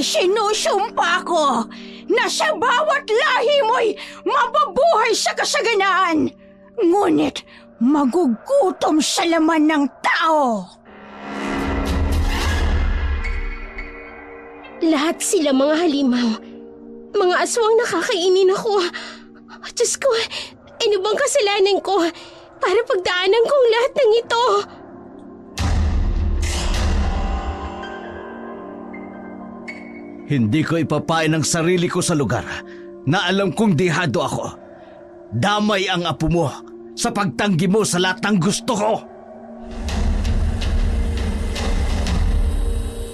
Isinusumpa ko na sa bawat lahi mo'y mabubuhay sa kasaganaan. Ngunit magugutom sa laman ng tao. Lahat sila mga halimaw. Mga aswang nakakainin ako. Diyos ko, ano bang kasalanan ko para pagdaanan kong lahat ng ito? Hindi ko ipapain ang sarili ko sa lugar na alam kong dihado ako. Damay ang apo mo sa pagtanggi mo sa lahat ng gusto ko.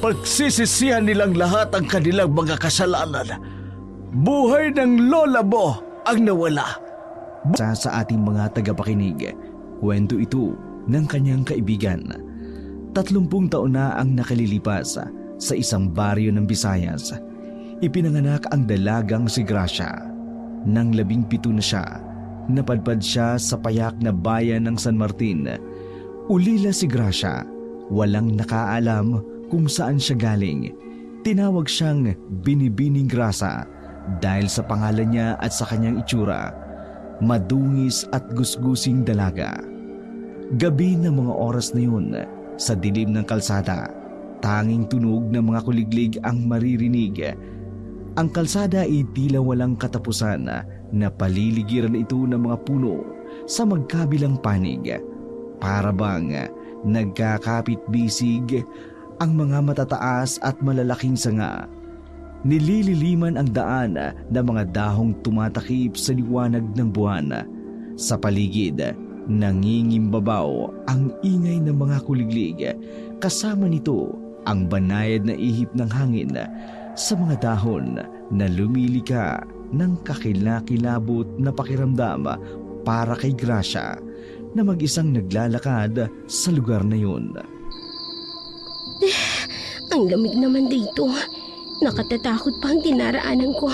Pagsisisihan nilang lahat ang kanilang mga kasalanan. Buhay ng lola mo ang nawala. Sa ating mga tagapakinig, kwento ito ng kanyang kaibigan. 30 taon na ang nakalilipas sa isang baryo ng Visayas. Ipinanganak ang dalagang si Gracia. Nang 17 na siya, napadpad siya sa payak na bayan ng San Martin. Ulila si Gracia, walang nakaalam kung saan siya galing. Tinawag siyang Binibining Grasa dahil sa pangalan niya at sa kanyang itsura. Madungis at gusgusing dalaga. Gabi ng mga oras na yun, sa dilim ng kalsada, tanging tunog ng mga kuliglig ang maririnig. Ang kalsada ay tila walang katapusan na paliligiran ito ng mga puno sa magkabilang panig. Para bang nagkakapit-bisig ang mga matataas at malalaking sanga. Nilililiman ang daan ng mga dahong tumatakip sa liwanag ng buwan. Sa paligid, nangingimbabaw ang ingay ng mga kuliglig. Kasama nito ang banayad na ihip ng hangin sa mga dahon na lumilika ng kakilakilabot na pakiramdam para kay Gracia na mag-isang naglalakad sa lugar na yun. Ang lamig naman dito. Nakatatakot pa ang dinaraanan ko.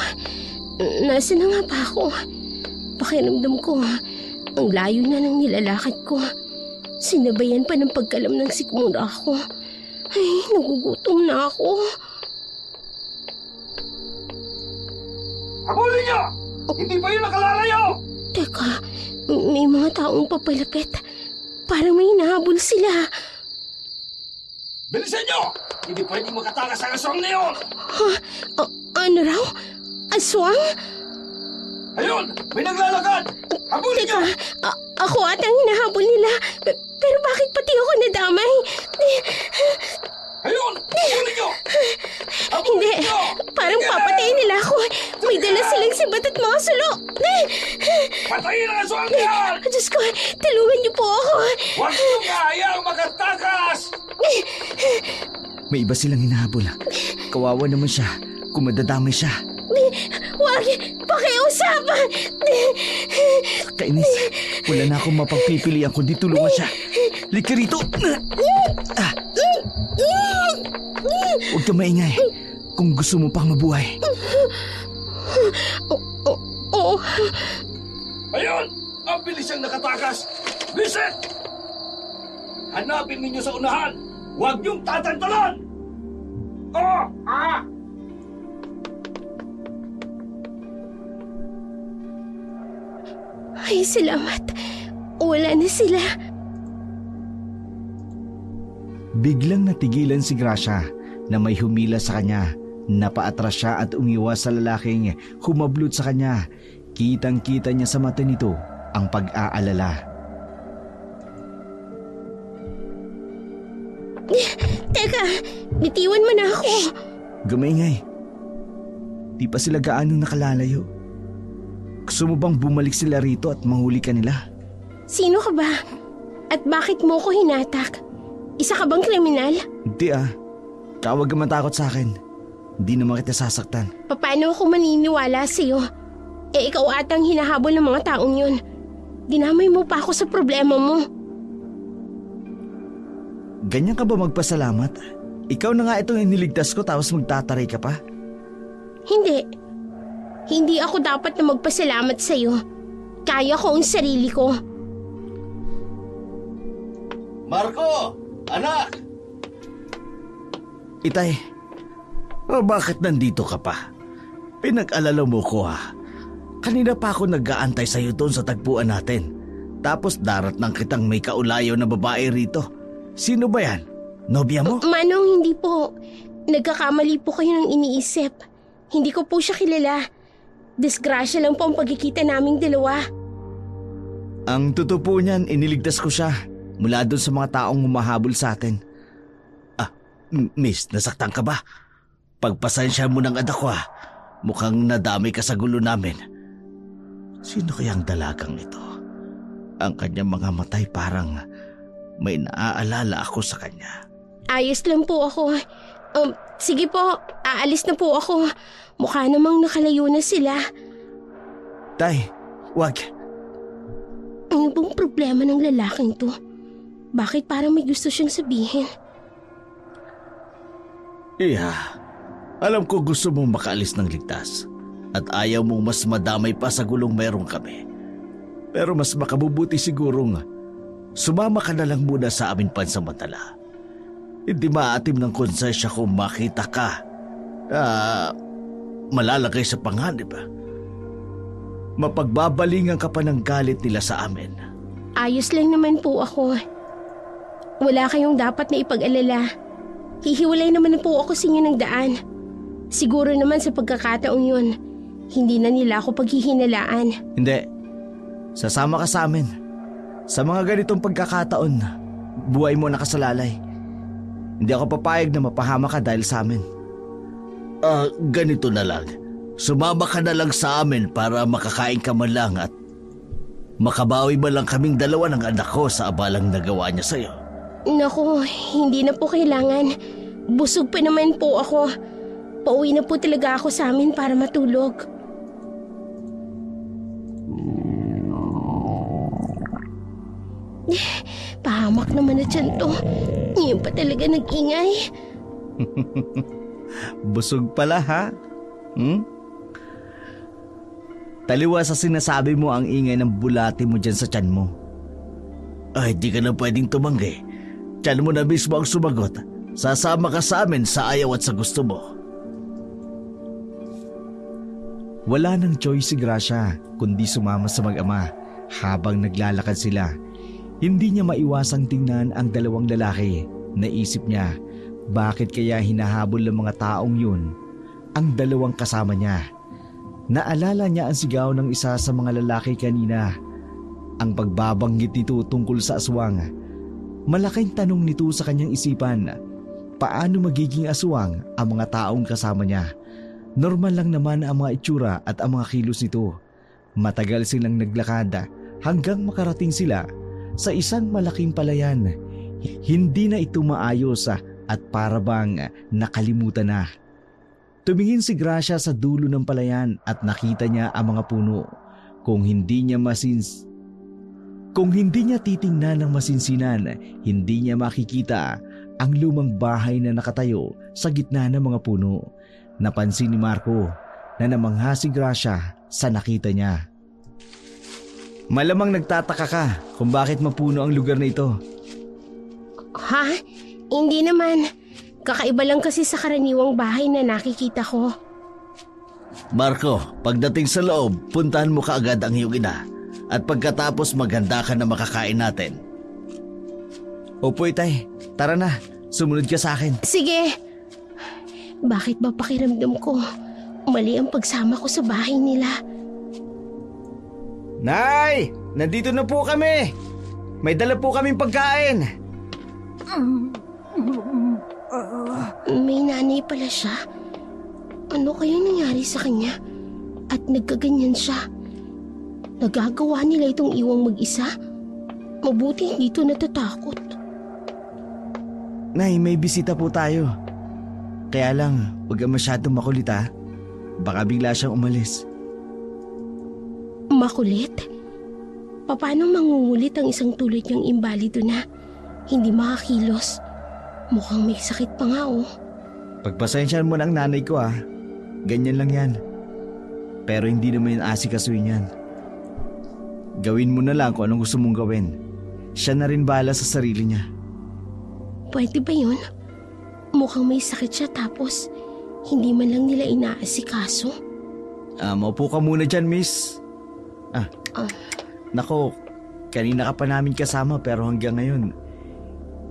Nasaan na nga ba ako? Pakiramdam ko, ang layo na ng nilalakad ko. Sinabayan pa ng pagkalam ng sikmura ako. Ay, nagugutom na ako. Habulin niyo! Hindi ba yun nakalalayo? Teka, may mga taong papalapit. Parang may hinahabol sila. Bilisan niyo! Hindi pwedeng makatakas ang aswang na yun! Ano raw? Aswang? Ayun! May naglalakad! Habulin niyo! Teka, ako at ang hinahabol nila. Pero bakit pati ako nadamay? Ayun! Habulin niyo! Hindi, parang papatayin nila ako. May dala silang sibat at mga sulo. Patayin ang aswang na yan! Diyos ko, tulungan niyo po ako. Huwag niyo kayang makatakas! May iba silang hinahabol. Kawawa naman siya kung madadamay siya. Huwag, pakiusapan. Kainis, wala na akong mapagpipilian kundi tulungan siya. Lika rito! Huwag ka maingay kung gusto mo pang mabuhay. Oo. Ayun! Ang bilis siyang nakatakas! Visit! Hanapin ninyo sa unahan! Huwag niyong tatantalan! Oh! Ah! Ay, salamat. Wala na sila. Biglang natigilan si Gracia na may humila sa kanya. Napaatras siya at umiwas sa lalaking humablot sa kanya. Kitang-kita niya sa mata nito ang pag-aalala. Teka, bitiwan mo na ako. Gumaingay. Di pa sila gaano nakalalayo. Gusto mo bang bumalik sila rito at mahuli ka nila? Sino ka ba? At bakit mo ko hinatak? Isa ka bang kriminal? Hindi Huwag ka matakot sa akin. Hindi naman kita sasaktan. Paano ako maniniwala sa'yo? Ikaw atang hinahabol ng mga taong yun. Dinamay mo pa ako sa problema mo. Ganyan ka ba magpasalamat? Ikaw na nga itong iniligtas ko tapos magtataray ka pa? Hindi. Hindi ako dapat na magpasalamat sa'yo. Kaya ko ang sarili ko. Marco! Anak! Itay, Bakit nandito ka pa? Pinag-alala mo ko ha. Kanina pa ako nag-aantay sa'yo doon sa tagpuan natin. Tapos darat lang kitang may kaulayaw na babae rito. Sino ba yan? Nobya mo? Manong, hindi po. Nagkakamali po kayo ng iniisip. Hindi ko po siya kilala. Disgrasya lang po ang pagkikita naming dalawa. Ang totoo po niyan, iniligtas ko siya mula doon sa mga taong humahabol sa atin. Miss, nasaktan ka ba? Pagpasensya mo ng anak ko ha. Mukhang nadamay ka sa gulo namin. Sino kayang dalagang ito? Ang kanyang mga matay parang may naaalala ako sa kanya. Ayos lang po ako. Sige po, aalis na po ako. Mukha namang nakalayo na sila. Tay, wag. Ano bang problema ng lalaking to? Bakit parang may gusto siyang sabihin? Iya, alam ko gusto mong makaalis ng ligtas at ayaw mong mas madamay pa sa gulong meron kami. Pero mas makabubuti sigurong sumama ka na lang muna sa amin pansamantala. Hindi maatim ng konsensya kung makita ka malalagay sa panganib. Mapagbabalingan ka pa ng galit nila sa amin. Ayos lang naman po ako. Wala kayong dapat na ipag-alala. Hihiwalay naman po ako sa inyo ng daan. Siguro naman sa pagkakataong yun, hindi na nila ako paghihinalaan. Hindi. Sasama ka sa amin. Sa mga ganitong pagkakataon, buhay mo nakasalalay. Hindi ako papayag na mapahama ka dahil sa amin. Ganito na lang. Sumama ka na lang sa amin para makakain ka man lang at makabawi man lang kaming dalawa ng anak ko sa abalang nagawa niya sa'yo. Naku, hindi na po kailangan. Busog pa naman po ako. Pauwi na po talaga ako sa amin para matulog. Pahamak naman na dyan to. Ngayon pa talaga nag-ingay. Busog pala ha? Taliwa sa sinasabi mo ang ingay ng bulati mo dyan sa tiyan mo. Ay, di ka na pwedeng tumanggi. Tiyan mo na mismo ang sumagot. Sasama ka sa amin sa ayaw at sa gusto mo. Wala nang choice si Gracia kundi sumama sa mag-ama. Habang naglalakad sila, hindi niya maiwasang tingnan ang dalawang lalaki. Naisip niya, bakit kaya hinahabol ng mga taong yun ang dalawang kasama niya? Naalala niya ang sigaw ng isa sa mga lalaki kanina. Ang pagbabanggit nito tungkol sa aswang. Malaking tanong nito sa kanyang isipan. Paano magiging aswang ang mga taong kasama niya? Normal lang naman ang mga itsura at ang mga kilos nito. Matagal silang naglakad hanggang makarating sila sa isang malaking palayan. Hindi na ito maayos at parabang nakalimutan na. Tumingin si Gracia sa dulo ng palayan at nakita niya ang mga puno. Kung hindi niya titingnan ng masinsinan, hindi niya makikita ang lumang bahay na nakatayo sa gitna ng mga puno. Napansin ni Marco na namangha si Gracia sa nakita niya. Malamang nagtataka ka kung bakit mapuno ang lugar na ito. Ha? Hindi naman. Kakaiba lang kasi sa karaniwang bahay na nakikita ko. Marco, pagdating sa loob, puntahan mo kaagad ang iyong ina. At pagkatapos maghanda ka na makakain natin. Opo, itay. Tara na. Sumunod ka sa akin. Sige. Bakit ba pakiramdam ko mali ang pagsama ko sa bahay nila? Nay! Nandito na po kami! May dala po kaming pagkain! May nanay pala siya. Ano kayang nangyari sa kanya? At nagkaganyan siya? Nagagawa nila itong iwang mag-isa? Mabuti hindi ito natatakot. Nay, may bisita po tayo. Kaya lang, huwag kang masyadong makulit ha. Baka bigla siyang umalis. Makulit? Paano mangungulit ang isang tulad niyang imbalido na hindi makakilos? Mukhang may sakit pa nga oh. Pagpasensyahan mo ng nanay ko ha. Ganyan lang yan. Pero hindi naman yung asikasuhin yan. Gawin mo na lang kung anong gusto mong gawin. Siya na rin bahala sa sarili niya. Pwede ba yun? Mukhang may sakit siya tapos Hindi man lang nila inaasikaso. Maupo ka muna dyan, miss. Nako, kanina ka pa namin kasama pero hanggang ngayon,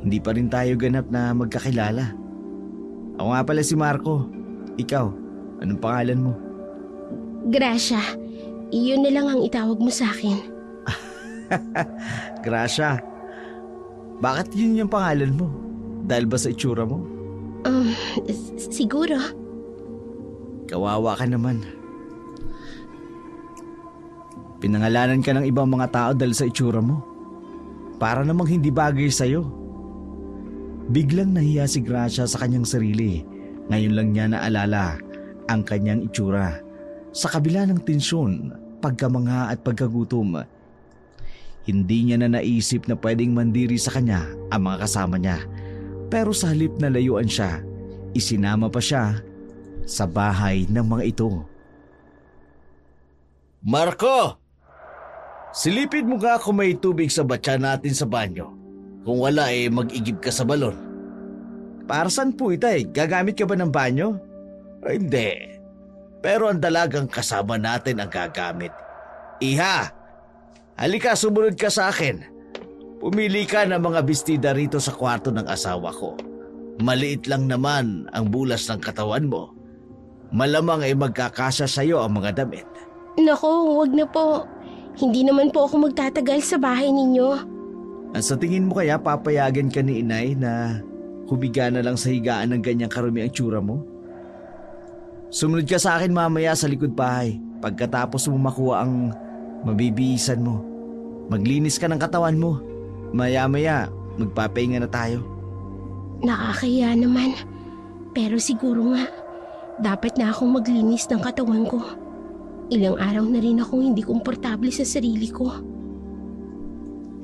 hindi pa rin tayo ganap na magkakilala. Ako nga pala si Marco. Ikaw, anong pangalan mo? Gracia, iyon na lang ang itawag mo sa akin. Gracia. Bakit yun yung pangalan mo? Dahil ba sa itsura mo? Siguro. Kawawa ka naman. Pinangalanan ka ng ibang mga tao dahil sa itsura mo. Para namang hindi bagay sa'yo. Biglang nahiya si Gracia sa kanyang sarili. Ngayon lang niya naalala ang kanyang itsura. Sa kabila ng tensyon, pagkamangha at pagkagutom, hindi niya na naisip na pwedeng mandiri sa kanya ang mga kasama niya. Pero sa halip na layuan siya, isinama pa siya sa bahay ng mga ito. Marco! Silipin mo nga kung may tubig sa batya natin sa banyo. Kung wala mag-igib ka sa balon. Para saan po itay? Gagamit ka ba ng banyo? Hindi. Pero ang dalagang kasama natin ang gagamit. Iha! Halika, sumunod ka sa akin. Pumili ka ng mga bestida rito sa kwarto ng asawa ko. Maliit lang naman ang bulas ng katawan mo. Malamang magkakasya sa'yo ang mga damit. Nako, wag na po. Hindi naman po ako magtatagal sa bahay ninyo. Sa tingin mo kaya papayagan ka ni inay na humiga na lang sa higaan ng ganyang karumi ang tsura mo? Sumunod ka sa akin mamaya sa likod bahay. Pagkatapos mo makuha ang mabibihisan mo, maglinis ka ng katawan mo. Maya-maya, magpapahinga na tayo. Nakakaya naman. Pero siguro nga, dapat na akong maglinis ng katawan ko. Ilang araw na rin akong hindi komportable sa sarili ko.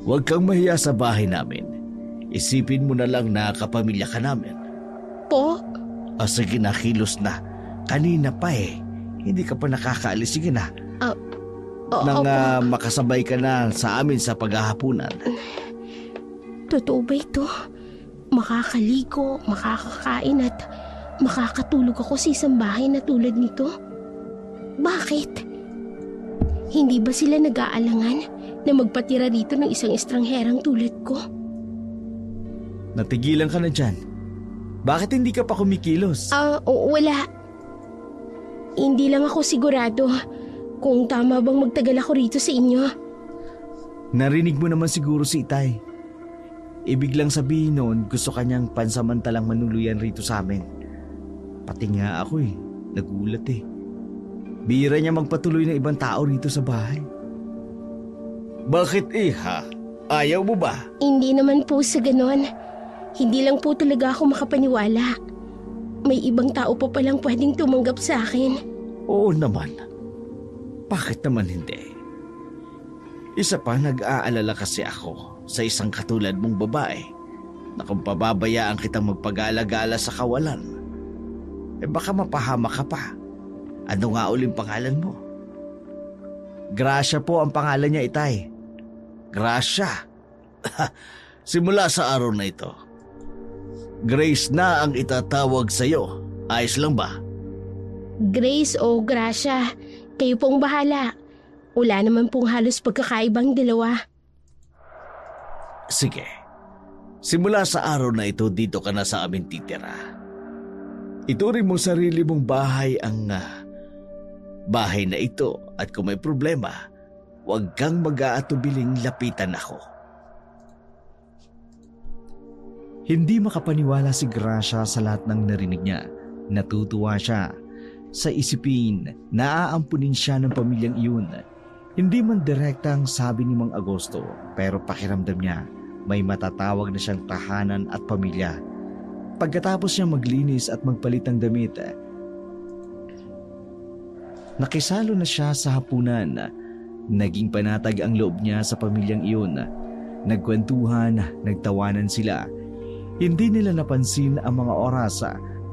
Huwag kang mahiya sa bahay namin. Isipin mo na lang na kapamilya ka namin. Po? Sige na, kilos na. Kanina pa hindi ka pa nakakaalis. Sige na. Nang makasabay ka na sa amin sa paghahapunan. Totoo ba ito? Makakaligo, makakakain at makakatulog ako sa isang bahay na tulad nito? Bakit? Hindi ba sila nag-aalangan na magpatira rito ng isang estrangherang tulad ko? Natigilan ka na dyan. Bakit hindi ka pa kumikilos? Wala. Hindi lang ako sigurado kung tama bang magtagal ako rito sa inyo. Narinig mo naman siguro si Itay. Ibig lang sabihin noon gusto kanyang pansamantalang manuluyan rito sa amin. Pati nga ako nagulat Bihira niya magpatuloy ng ibang tao rito sa bahay. Bakit iha? Ayaw mo ba? Hindi naman po sa ganon. Hindi lang po talaga ako makapaniwala. May ibang tao pa palang pwedeng tumanggap sa akin. Oo naman. Bakit naman hindi? Isa pa, nag-aalala kasi ako sa isang katulad mong babae na kung pababayaan kitang magpagala-gala sa kawalan, baka mapahama ka pa. Ano nga uling pangalan mo? Gracia po ang pangalan niya, Itay. Gracia. Simula sa araw na ito, Grace na ang itatawag sa'yo. Ayos lang ba? Grace o Gracia, kayo pong bahala. Wala naman pong halos pagkakaibang dalawa. Sige. Simula sa araw na ito, dito ka na sa amin titira. Ituring mo sarili mong bahay ang bahay na ito at kung may problema, huwag kang mag-aatubiling lapitan ako. Hindi makapaniwala si Gracia sa lahat ng narinig niya. Natutuwa siya sa isipin na aampunin siya ng pamilyang iyon. Hindi man direktang sabi ni Mang Agosto, pero pakiramdam niya may matatawag na siyang tahanan at pamilya. Pagkatapos niya maglinis at magpalit ng damit, nakisalo na siya sa hapunan. Naging panatag ang loob niya sa pamilyang iyon. Nagkwentuhan, nagtawanan sila. Hindi nila napansin ang mga oras.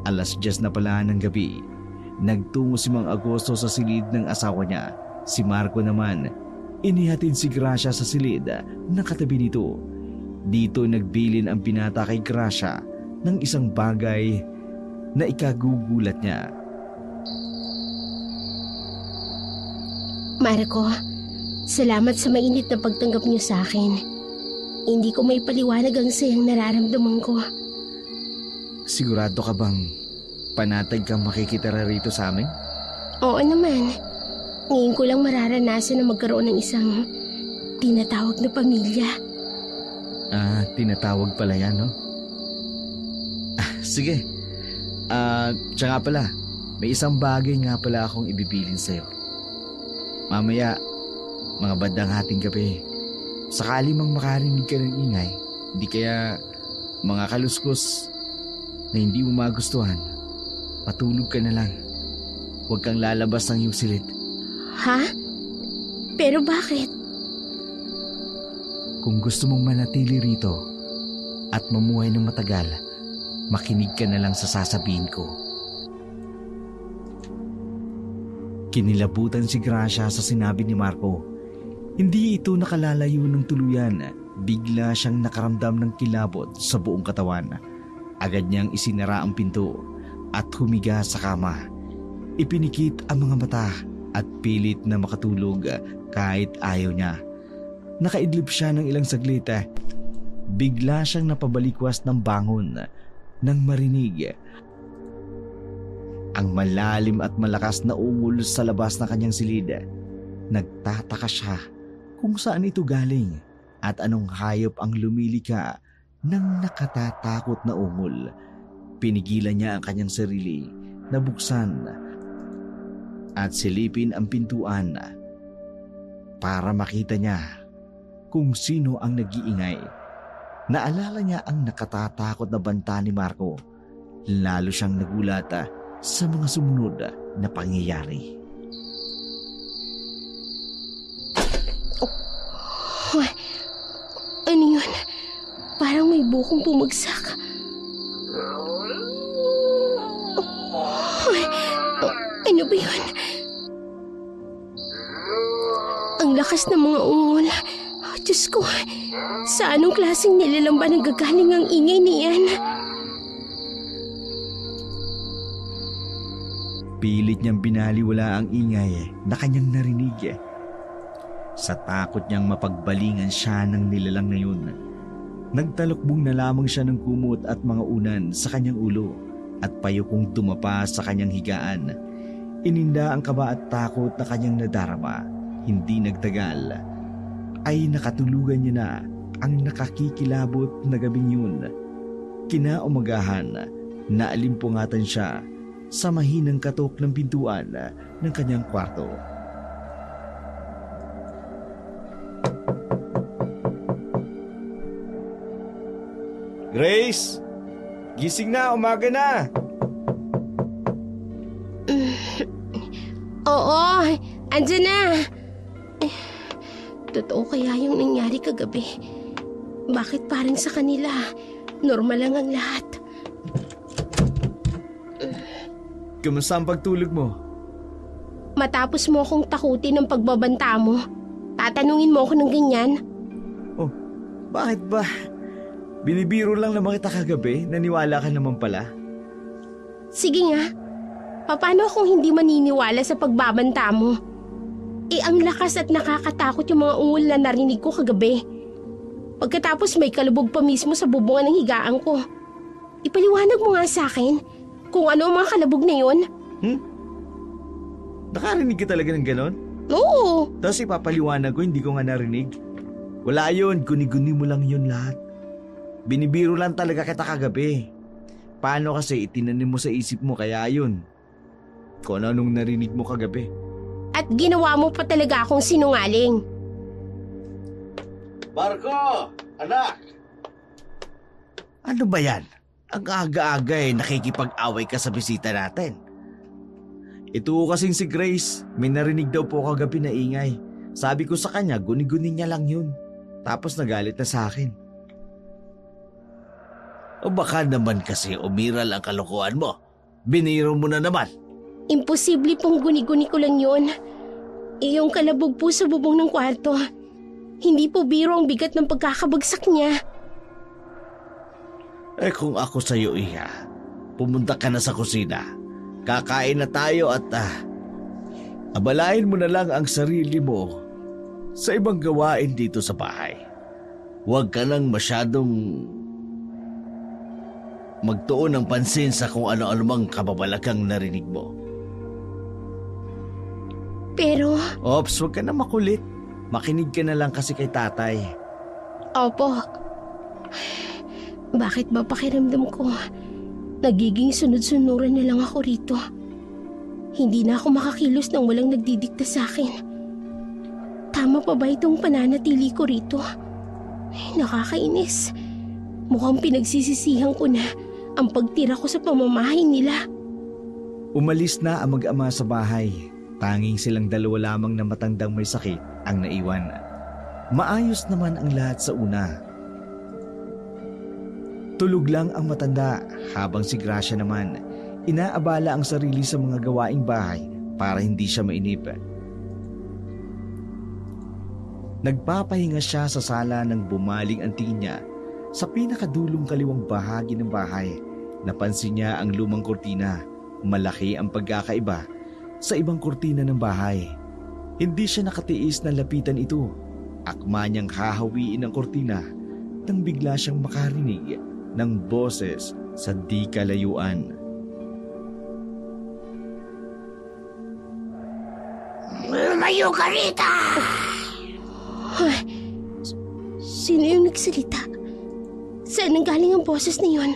10:00 na pala ng gabi. Nagtungo si Mang Agosto sa silid ng asawa niya. Si Marco naman, inihatid si Gracia sa silid na katabi nito. Dito nagbilin ang binata kay Gracia ng isang bagay na ikagugulat niya. Marco, salamat sa mainit na pagtanggap niyo sa akin. Hindi ko may paliwanag ang sayang nararamdaman ko. Sigurado ka bang panatag kang makikitira rito sa amin? Oo naman. Ngayon ko lang mararanasan na magkaroon ng isang tinatawag na pamilya. Tinatawag pala yan, no? Sige. Siya nga pala, may isang bagay nga pala akong ibibilin sa'yo. Mamaya, mga bandang hating gabi, sakali mang makarinig ka ng ingay, di kaya mga kaluskos na hindi mo magustuhan, patulog ka na lang. Huwag kang lalabas ng iyong silid. Ha? Pero bakit? Kung gusto mong manatili rito at mamuhay ng matagal, makinig ka na lang sa sasabihin ko. Kinilabutan si Gracia sa sinabi ni Marco. Hindi ito nakalalayo ng tuluyan. Bigla siyang nakaramdam ng kilabot sa buong katawan. Agad niyang isinara ang pinto at humiga sa kama. Ipinikit ang mga mata at pilit na makatulog kahit ayaw niya. Nakaidlip siya ng ilang saglit. Bigla siyang napabalikwas ng bangon nang marinig ang malalim at malakas na ungol sa labas ng kanyang silid. Nagtataka siya kung saan ito galing at anong hayop ang lumilika ng nakatatakot na ungol. Pinigilan niya ang kanyang sarili na buksan at silipin ang pintuan para makita niya kung sino ang nag-iingay. Naalala niya ang nakatatakot na banta ni Marco. Lalo siyang nagulat sa mga sumunod na pangyayari. Ano yun? Parang may bukong bumagsak. Ano ba yun? Ang lakas ng mga ungol. Diyos ko, sa anong klaseng nilalamba nanggagaling ang ingay niyan? Pilit niyang binaliwala ang ingay na kanyang narinig. Sa takot niyang mapagbalingan siya ng nilalang na yun, nagtalukbong na lamang siya ng kumot at mga unan sa kanyang ulo at payukong dumapa sa kanyang higaan. Ininda ang kaba at takot na kanyang nadarama. Hindi nagtagal ay nakatulugan niya na ang nakakikilabot na gabing yun. Kinaumagahan, naalimpungatan siya sa mahinang katok ng pintuan ng kanyang kwarto. Grace! Gising na, umaga na! Oo, andyan na. Totoo kaya yung nangyari kagabi? Bakit parang sa kanila, normal lang ang lahat? Kamusta ang pagtulog mo? Matapos mo akong takutin ng pagbabanta mo, tatanungin mo ako ng ganyan? Oh, bakit ba? Binibiro lang naman kita kagabi, naniwala ka naman pala. Sige nga, paano kung hindi maniniwala sa pagbabanta mo? Ang lakas at nakakatakot yung mga ungol na narinig ko kagabi. Pagkatapos may kalubog pa mismo sa bubungan ng higaan ko. Ipaliwanag mo nga sa akin kung ano ang mga kalabog na yun. Nakarinig ka talaga ng ganon? Oo. Tapos ipapaliwanag ko, hindi ko nga narinig. Wala yun, guni-guni mo lang yun lahat. Binibiro lang talaga kita kagabi. Paano kasi itinanim mo sa isip mo kaya yun? Kung anong narinig mo kagabi. At ginawa mo pa talaga akong sinungaling. Marco! Anak! Ano ba yan? Ang aga-aga nakikipag-away ka sa bisita natin. Ito kasing si Grace, may narinig daw po kagabi na ingay. Sabi ko sa kanya, guni-guni niya lang yun. Tapos nagalit na sa akin. O baka naman kasi umiral ang kalokohan mo. Biniro mo na naman. Imposible pong guni-guni ko lang yun. Yung kalabog po sa bubong ng kwarto. Hindi po biro ang bigat ng pagkakabagsak niya. Kung ako sa'yo, Iha, pumunta ka na sa kusina. Kakain na tayo at abalahin mo na lang ang sarili mo sa ibang gawain dito sa bahay. Huwag ka nang masyadong magtuon ng pansin sa kung ano-ano mang kababalakang narinig mo. Pero, Ops, huwag ka na makulit. Makinig ka na lang kasi kay tatay. opo. Bakit ba pakiramdam ko? Nagiging sunod-sunuran na lang ako rito. Hindi na ako makakilos nang walang nagdidikta sa akin. Tama pa ba itong pananatili ko rito? Nakakainis. Mukhang pinagsisisihan ko na ang pagtira ko sa pamamahay nila. Umalis na ang mag-ama sa bahay. Tanging silang dalawa lamang na matandang may sakit ang naiwan. Maayos naman ang lahat sa una. Tulog lang ang matanda habang si Gracia naman inaabala ang sarili sa mga gawaing bahay para hindi siya mainip. Nagpapahinga siya sa sala nang bumaling ang tingin niya sa pinakadulong kaliwang bahagi ng bahay. Napansin niya ang lumang kurtina. Malaki ang pagkakaiba sa ibang kurtina ng bahay. Hindi siya nakatiis na lapitan ito. Akma niyang hahawiin ang kurtina nang bigla siyang makarinig ng boses sa di kalayuan. Lumayo ka rita! Sino yung nagsalita? Saan nanggaling ang boses na yun?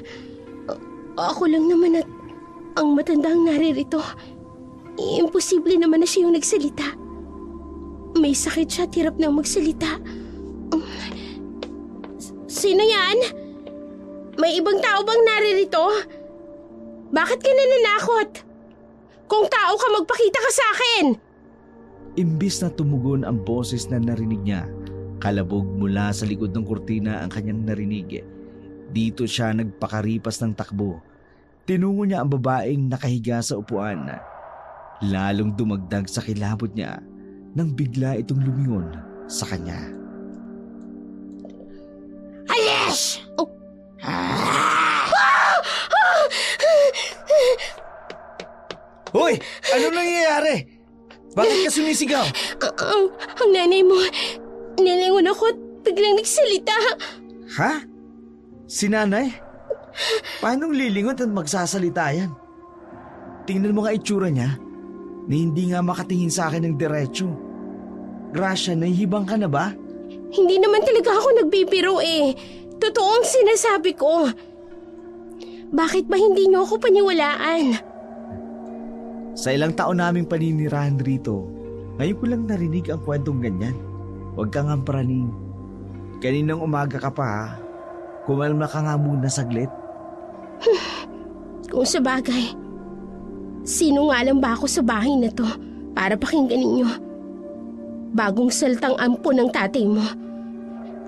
Ako lang naman at ang matandang naririto. Imposible naman na siya yung nagsalita. May sakit siya at hirap na magsalita. Sino yan? May ibang tao bang naririto? Bakit ka nananakot? Kung tao ka, magpakita ka sa akin! Imbis na tumugon ang boses na narinig niya, kalabog mula sa likod ng kurtina ang kanyang narinig. Dito siya nagpakaripas ng takbo. Tinungo niya ang babaeng nakahiga sa upuan. Lalong dumagdag sa kilabot niya nang bigla itong lumingon sa kanya. Alis! Hoy! Ano nangyayari? Bakit ka sumisigaw? Ang nanay mo, nilingon ako at biglang nagsalita. Ha? Si nanay? Paanong lilingon at magsasalita yan? Tingnan mo nga itsura niya na hindi nga makatingin sa akin ng diretso. Gracia, nahihibang ka na ba? Hindi naman talaga ako nagbibiro eh. Totoo ang sinasabi ko. Bakit ba hindi niyo ako paniwalaan? Sa ilang taon naming paninirahan rito, ngayon ko lang narinig ang kwentong ganyan. Huwag kang praning. Kaninang umaga ka pa ha. Kumalma ka nga muna saglit. Kung sa bagay, sino nga lang ba ako sa bahay na to para pakinggan ninyo? Bagong saltang ampo ng tatay mo.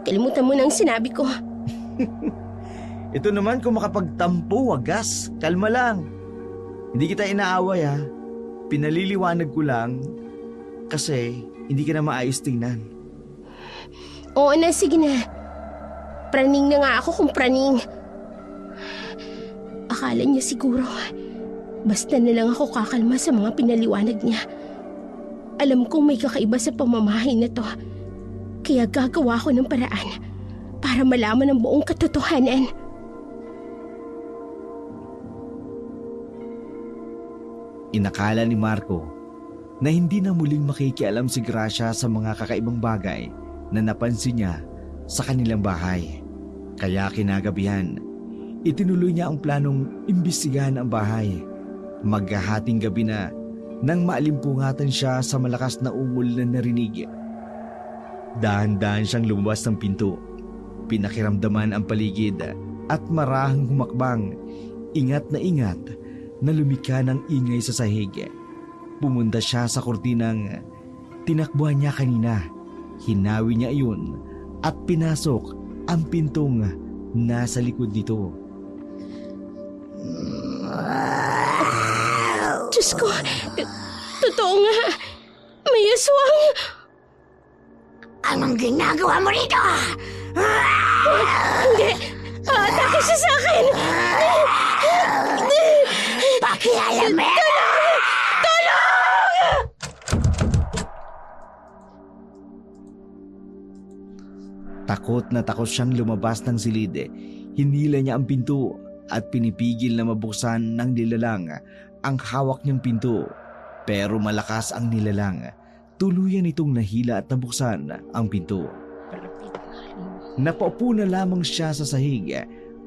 Kalimutan mo na ang sinabi ko. Ito naman kung makapagtampo, wagas. Kalma lang. Hindi kita inaaway ha. Pinaliliwanag ko lang kasi hindi ka na maayos tingnan. Oo na, sige na. Praning na nga ako kung praning. Akala niya siguro, basta na lang ako kakalma sa mga pinaliwanag niya. Alam kong may kakaiba sa pamamahay na to. Kaya gagawa ko ng paraan para malaman ang buong katotohanan. Inakala ni Marco na hindi na muling makikialam si Gracia sa mga kakaibang bagay na napansin niya sa kanilang bahay. Kaya kinagabihan, itinuloy niya ang planong imbestigahan ang bahay. Maghahating gabi na nang maalimpungatan siya sa malakas na ungol na narinig. Dahan-dahan siyang lumabas ng pinto. Pinakiramdaman ang paligid at marahang humakbang. Ingat na lumikha ng ingay sa sahig. Pumunta siya sa kurtinang tinakbuhan niya kanina. Hinawi niya iyon at pinasok ang pintong nasa likod nito. Diyos ko, totoo nga. May aswang. Anong ginagawa mo rito? Hindi, atake siya sa akin. Takot na takot siyang lumabas ng silid. Hinila niya ang pinto at pinipigil na mabuksan ng nilalang ang hawak niyang pinto. Pero malakas ang nilalang. Tuluyan itong nahila at nabuksan ang pinto. Napaupo na lamang siya sa sahig.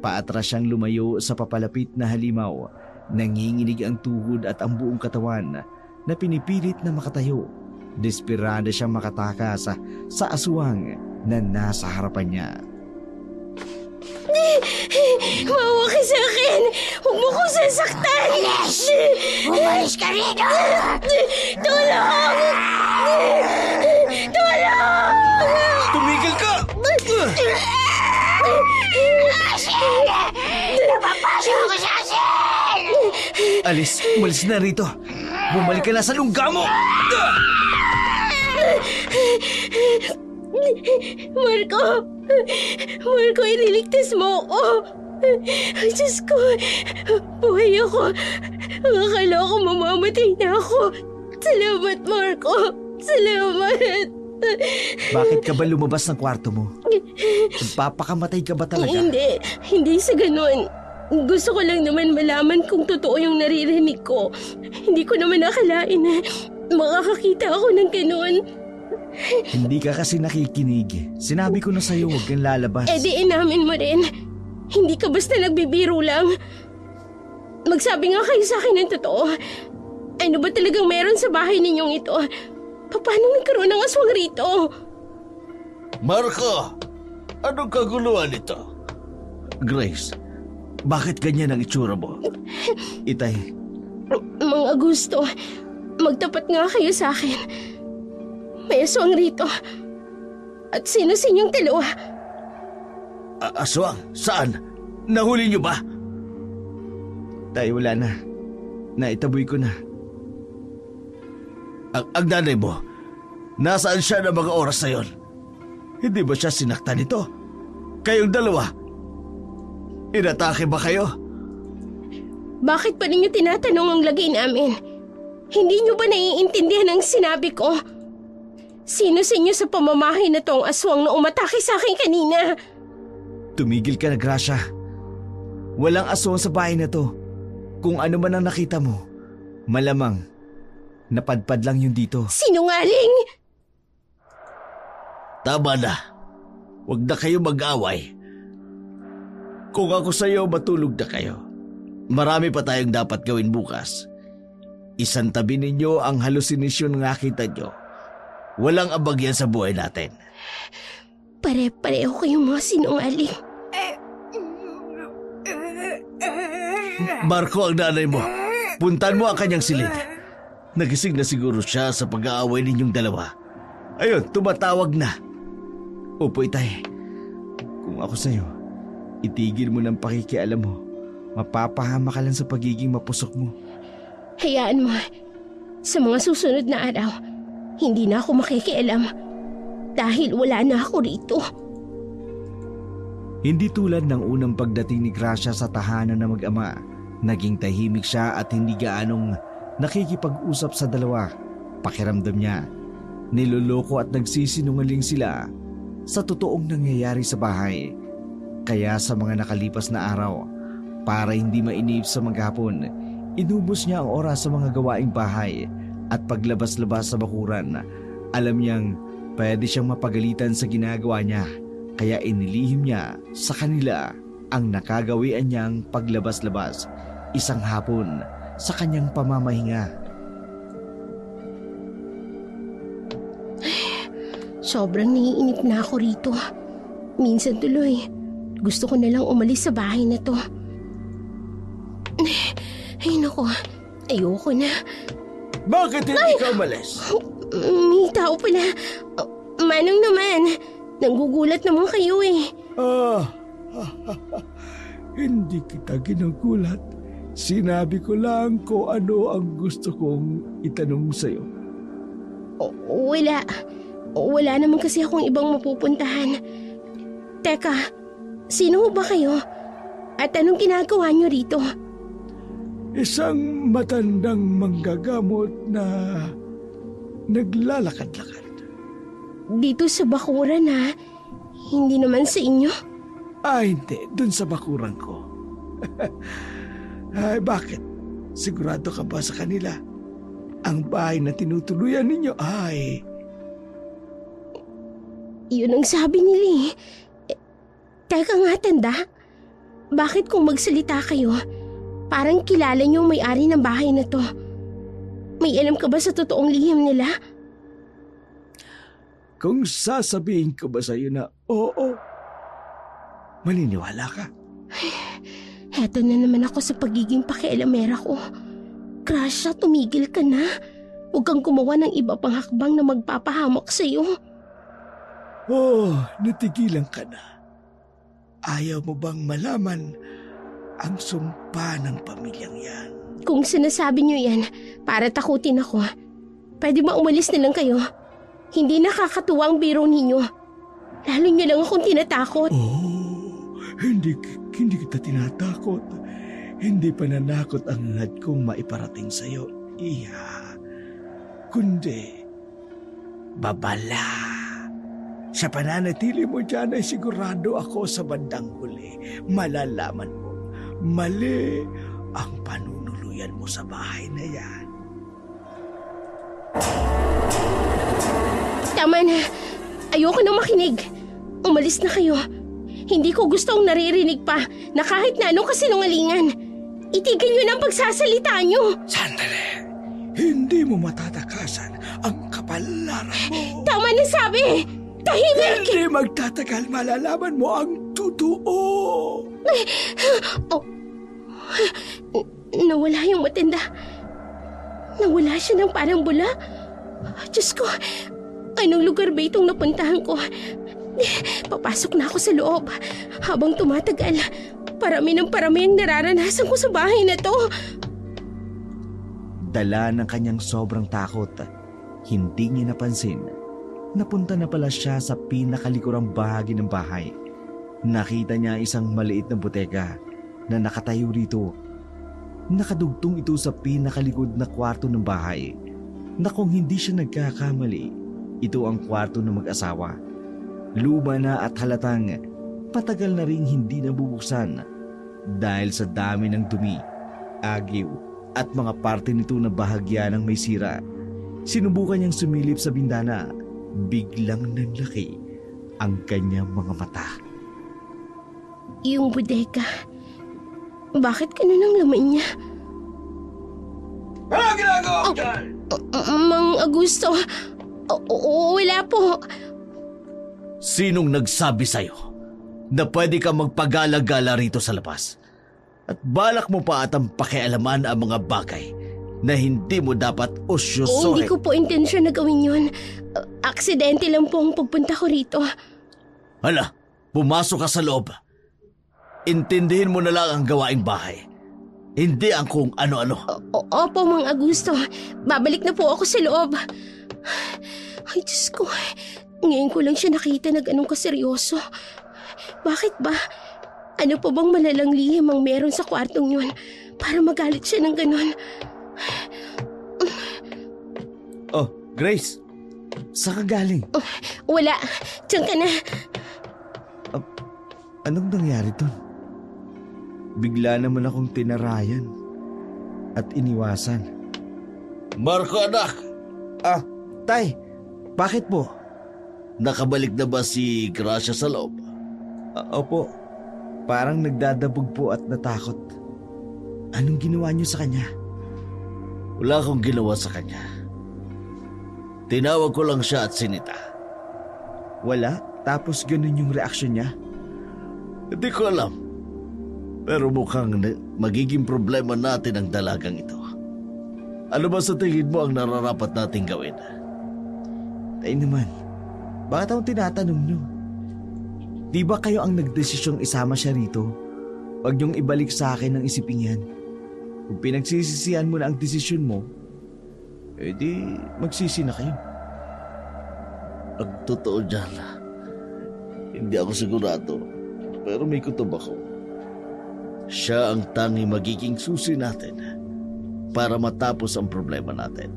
Paatras siyang lumayo sa papalapit na halimaw. Nanginginig ang tuhod at ang buong katawan na pinipilit na makatayo. Desperada siyang makatakas sa aswang na nasa harapan niya. Maawa ka sa akin! Huwag mo ko sasaktan! Alis! Umalis ka rito! Tulong! Tulong! Tumigil ka! Asin! Napapasok ako sa asin! Alice, umalis na rito. Bumalik ka na sa lungga mo! Marco! Marco, ililigtas mo ako! Ay, Diyos ko! Buhay ako! Akala ko mamamatay na ako! Salamat, Marco! Salamat! Bakit ka ba lumabas ng kwarto mo? Papakamatay ka ba talaga? Hindi sa ganun. Gusto ko lang naman malaman kung totoo yung naririnig ko. Hindi ko naman nakalain na makakakita ako ng ganun. Hindi ka kasi nakikinig. Sinabi ko na sa'yo huwag kang lalabas. Eh di inamin mo rin. Hindi ka basta nagbibiro lang. Magsabi nga kayo sa akin ng totoo. Ano ba talagang meron sa bahay ninyong ito? Paano nagkaroon ng aswang rito? Marco! Anong kaguluhan ito? Grace, bakit ganyan ang itsura mo? Itay, Mga gusto, magtapat nga kayo sa akin. May aswang rito. At sino sa inyong dalawa? aswang? Saan? Nahuli niyo ba? Tay, wala na. Naitaboy ko na. Ang nanay mo, nasaan siya ng mga oras na yon? Hindi ba siya sinaktan nito? Kayong dalawa, inatake ba kayo? Bakit pa ninyo tinatanong ang lagay namin? Hindi nyo ba naiintindihan ang sinabi ko? Sino sa inyo sa pamamahay na tong aswang na umatake sa akin kanina? Tumigil ka na, Gracia. Walang aswang sa bahay na to. Kung ano man ang nakita mo, malamang napadpad lang yun dito. Sinungaling! Tama na. Huwag na kayo mag-away. Kung ako sa'yo, matulog na kayo. Marami pa tayong dapat gawin bukas. Isantabi ninyo ang halusinasyon ng nakita nyo. Walang abag yan sa buhay natin. Pare-pareho kayong mga sinungaling. Marco, ang nanay mo. Puntan mo ang kanyang silid. Nagising na siguro siya sa pag-aaway ninyong dalawa. Ayun, tumatawag na. Opo, Itay. Kung ako sa'yo, itigil mo ng pakikialam mo. Mapapahama ka lang sa pagiging mapusok mo. Hayaan mo. Sa mga susunod na araw, hindi na ako makikialam. Dahil wala na ako rito. Hindi tulad ng unang pagdating ni Gracia sa tahanan ng mag-ama. Naging tahimik siya at hindi gaanong nakikipag-usap sa dalawa. Pakiramdam niya, niloloko at nagsisinungaling sila sa totoong nangyayari sa bahay. Kaya sa mga nakalipas na araw, para hindi mainip sa maghapon, inubos niya ang oras sa mga gawaing bahay at paglabas-labas sa bakuran. Alam niyang pwede siyang mapagalitan sa ginagawa niya, kaya inilihim niya sa kanila ang nakagawian niyang paglabas-labas isang hapon sa kanyang pamamahinga. Sobrang naiinip na ako rito. Minsan tuloy, gusto ko na lang umalis sa bahay na to. Ay naku, ayoko na. Bakit hindi ka umalis? May tao pala. Manong naman, nanggugulat naman kayo eh. Hindi kita ginagulat. Sinabi ko lang kung ano ang gusto kong itanong sa'yo. Wala. Wala naman kasi akong ibang mapupuntahan. Teka, sino ba kayo? At anong ginagawa niyo rito? Isang matandang manggagamot na naglalakad-lakad. Dito sa bakuran ha? Hindi naman sa inyo. Hindi. Dun sa bakuran ko. Ay, bakit? Sigurado ka ba sa kanila? Ang bahay na tinutuluyan ninyo ay... Yun ang sabi nila eh. Teka nga, tanda. Bakit kung magsalita kayo, parang kilala niyo ang may-ari ng bahay na to? May alam ka ba sa totoong lihim nila? Kung sasabihin ko ba sa'yo na oo, maniniwala ka? Heto na naman ako sa pagiging pakialamera ko. Krasya, tumigil ka na. Huwag kang gumawa ng iba pang hakbang na magpapahamak sa'yo. Oh, natigilan ka na. Ayaw mo bang malaman ang sumpa ng pamilyang yan? Kung sinasabi niyo yan, para takutin ako, pwede ba umalis na lang kayo? Hindi nakakatuwa ang biro ninyo. Lalo niyo lang akong tinatakot. Oh, hindi kita tinatakot. Hindi pananakot ang hangad kong maiparating sa'yo, Iha. Kundi, babala. Sa pananatili mo dyan ay sigurado ako sa bandang huli. Malalaman mo, mali ang panunuluyan mo sa bahay na yan. Tama na. Ayoko na makinig. Umalis na kayo. Hindi ko gustong naririnig pa na kahit na anong kasinungalingan. Itigil niyo na ang pagsasalita niyo. Sandali. Hindi mo matatakasan ang kapalaran mo. Tama na sabi. Tahimik. Hindi magtatagal, malalaman mo ang totoo. Oh. Nawala yung matanda. Nawala siya ng parang bula. Diyos ko, anong lugar ba itong napuntahan ko? Papasok na ako sa loob. Habang tumatagal, parami ng parami ang nararanasan ko sa bahay na to. Dala ng kanyang sobrang takot, hindi niya napansin. Napunta na pala siya sa pinakalikurang bahagi ng bahay. Nakita niya isang maliit na buteka na nakatayo rito. Nakadugtong ito sa pinakalikod na kwarto ng bahay. Na kung hindi siya nagkakamali, ito ang kwarto ng mag-asawa. Luma na at halatang patagal na ring hindi nabubuksan dahil sa dami ng dumi, agiw at mga parte nito na bahagya ng may sira. Sinubukan niyang sumilip sa bintana. Biglang nanlaki ang kanyang mga mata. Yung bodega, bakit ganun ang laman niya? Ano ginagawa mo dyan? Mang Augusto, wala po. Sinong nagsabi sa'yo na pwede ka magpagala-gala rito sa labas? At balak mo pa atang pakialaman ang mga bagay na hindi mo dapat usyosohin. Hindi ko po intensyon na gawin yun. Aksidente lang po ang pagpunta ko rito. Hala, pumasok ka sa loob. Intindihin mo na lang ang gawaing bahay. Hindi ang kung ano-ano. Opo, Mang Augusto. Babalik na po ako sa loob. Ay, Diyos ko. Ngayon ko lang siya nakita na ganun kaseryoso. Bakit ba? Ano pa bang malalang lihim ang meron sa kwartong yun para magalit siya ng ganun? Oh, Grace. Saan ka galing? Wala. Diyan ka na. Anong nangyari doon? Bigla naman akong tinarayan at iniwasan. Marco, anak! Tay, bakit po? Nakabalik na ba si Gracia sa loob? Opo, parang nagdadabog po at natakot. Anong ginawa niyo sa kanya? Wala akong ginawa sa kanya. Tinawag ko lang siya at sinita. Wala? Tapos ganun yung reaksyon niya? Hindi ko alam. Pero mukhang magiging problema natin ang dalagang ito. Ano ba sa tingin mo ang nararapat nating gawin? Tay naman, bakit akong tinatanong niyo? Di ba kayo ang nagdesisyong isama siya rito? Huwag niyong ibalik sa akin ang isipin yan. Kung pinagsisisihan mo na ang desisyon mo, edi magsisi na kayo. Ang totoo dyan, hindi ako sigurado, pero may kutob ako. Siya ang tanging magiging susi natin para matapos ang problema natin.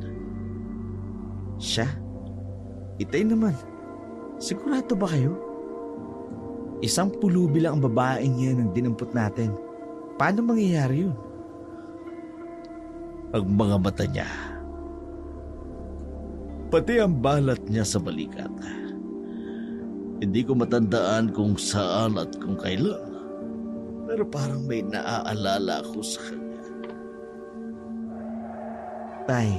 Siya? Itay naman, sigurado ba kayo? Isang pulubi lang ang babaeng yan ang dinampot natin. Paano mangyayari yun? Ang mga mata niya, pati ang balat niya sa balikat. Hindi ko matandaan kung saan at kung kailan, pero parang may naaalala ako sa kanya. Tay,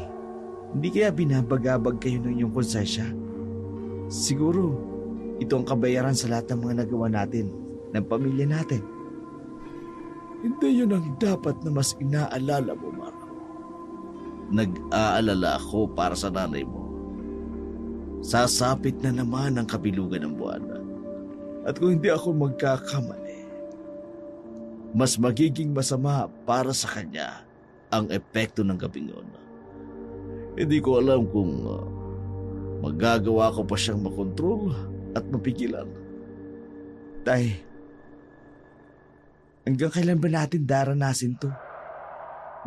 hindi kaya binabagabag kayo ng iyong konsensya? Siguro, ito ang kabayaran sa lahat ng mga nagawa natin, ng pamilya natin. Hindi yun ang dapat na mas inaalala mo, Mara. Nag-aalala ako para sa nanay mo. Sasapit na naman ang kabilugan ng buwan. At kung hindi ako magkakamali, mas magiging masama para sa kanya ang epekto ng gabing yun. Hindi ko alam kung magagawa ko pa siyang makontrol at mapigilan. Tay, hanggang kailan ba natin daranasin to?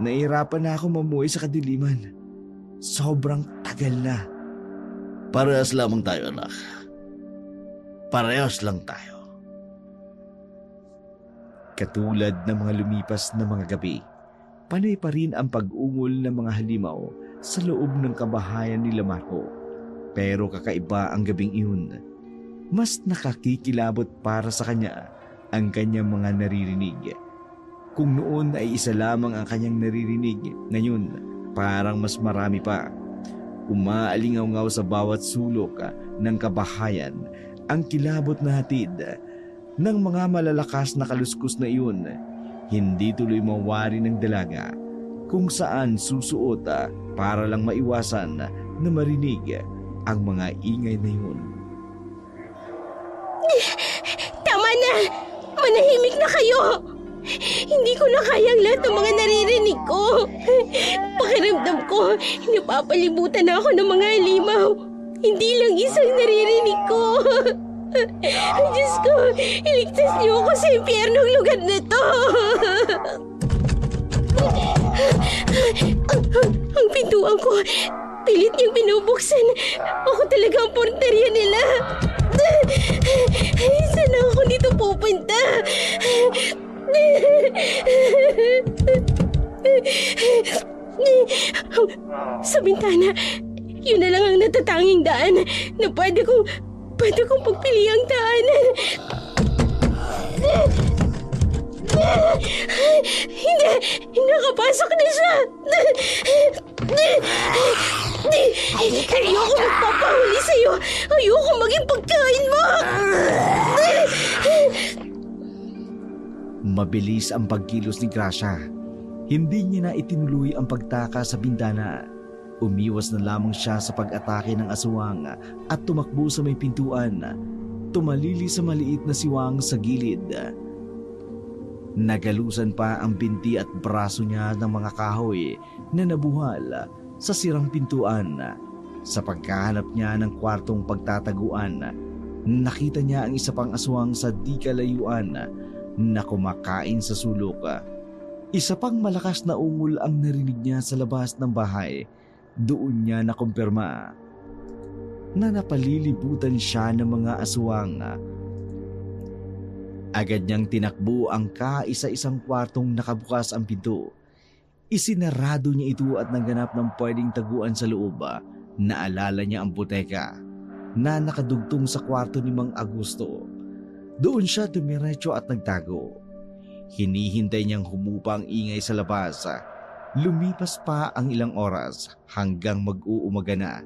Nahihirapan na ako mamuhay sa kadiliman. Sobrang tagal na. Parehas lamang tayo, anak. Parehas lang tayo. Katulad ng mga lumipas na mga gabi, panay pa rin ang pag-ungol ng mga halimaw sa loob ng kabahayan nila Marco. Pero kakaiba ang gabing iyon. Mas nakakikilabot para sa kanya ang kanyang mga naririnig. Kung noon ay isa lamang ang kanyang naririnig, ngayon parang mas marami pa. Umaalingaw-ngaw sa bawat sulok ng kabahayan ang kilabot na hatid ng mga malalakas na kaluskus na iyon. Hindi tuloy mawari ng dalaga kung saan susuot para lang maiwasan na marinig ang mga ingay na iyon. Tama na! Manahimik na kayo! Hindi ko na kayang lahat ng mga naririnig ko. Pakiramdam ko, napapalibutan na ako ng mga halimaw. Hindi lang isang naririnig ko. Diyos ko, iligtas niyo ako sa impyernong lugar na to. Ang pintuan ko, pilit niyang binubuksan. Ako talaga ang porterya nila. Saan ako dito pupunta? Sa bintana, yun na lang ang natatanging daan na pwede kong pagpili ang daanan. Hindi! Nakapasok na siya! Ayoko magpapahuli sa'yo! Ayoko maging pagkain mo! Mabilis ang pagkilos ni Gracia. Hindi niya na itinuloy ang pagtaka sa bintana. Umiwas na lamang siya sa pag-atake ng aswang at tumakbo sa may pintuan. Tumalili sa maliit na siwang sa gilid. Nagalusan pa ang binti at braso niya ng mga kahoy na nabuhal sa sirang pintuan. Sa pagkahanap niya ng kwartong pagtataguan, nakita niya ang isa pang aswang sa di kalayuan na kumakain sa sulok. Isa pang malakas na ungol ang narinig niya sa labas ng bahay. Doon niya nakumpirma na napalilibutan siya ng mga aswang. Agad niyang tinakbo ang kaisa-isang kwartong nakabukas ang pinto. Isinarado niya ito at naghanap ng pwedeng taguan sa loob. Naalala niya ang buteka na nakadugtong sa kwarto ni Mang Augusto. Doon siya dumiretso at nagtago. Hinihintay niyang humupa ang ingay sa labas. Lumipas pa ang ilang oras hanggang mag-uumaga na.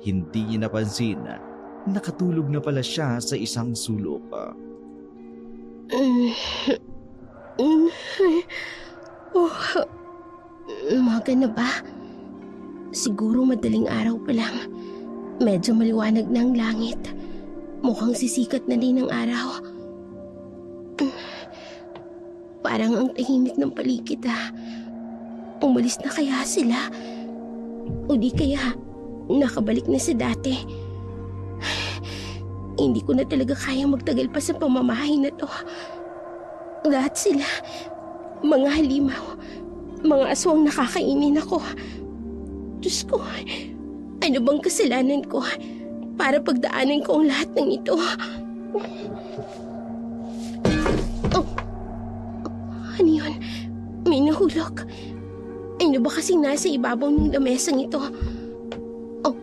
Hindi niya napansin na nakatulog na pala siya sa isang sulok. Umaga na ba? Siguro madaling araw pa lang. Medyo maliwanag na ang langit. Mukhang sisikat na din ang araw. Parang ang tahimik ng paligid. Umalis na kaya sila? O di kaya nakabalik na sa dati? Hindi ko na talaga kaya magtagal pa sa pamamahay na to. Lahat sila, mga halimaw, mga aswang nakakainin ako. Diyos ko, ano bang kasalanan ko para pagdaanan ko ang lahat ng ito? Ano yun? May nahulog. Ano ba kasing nasa ibabaw ng lamesang ito? Oh.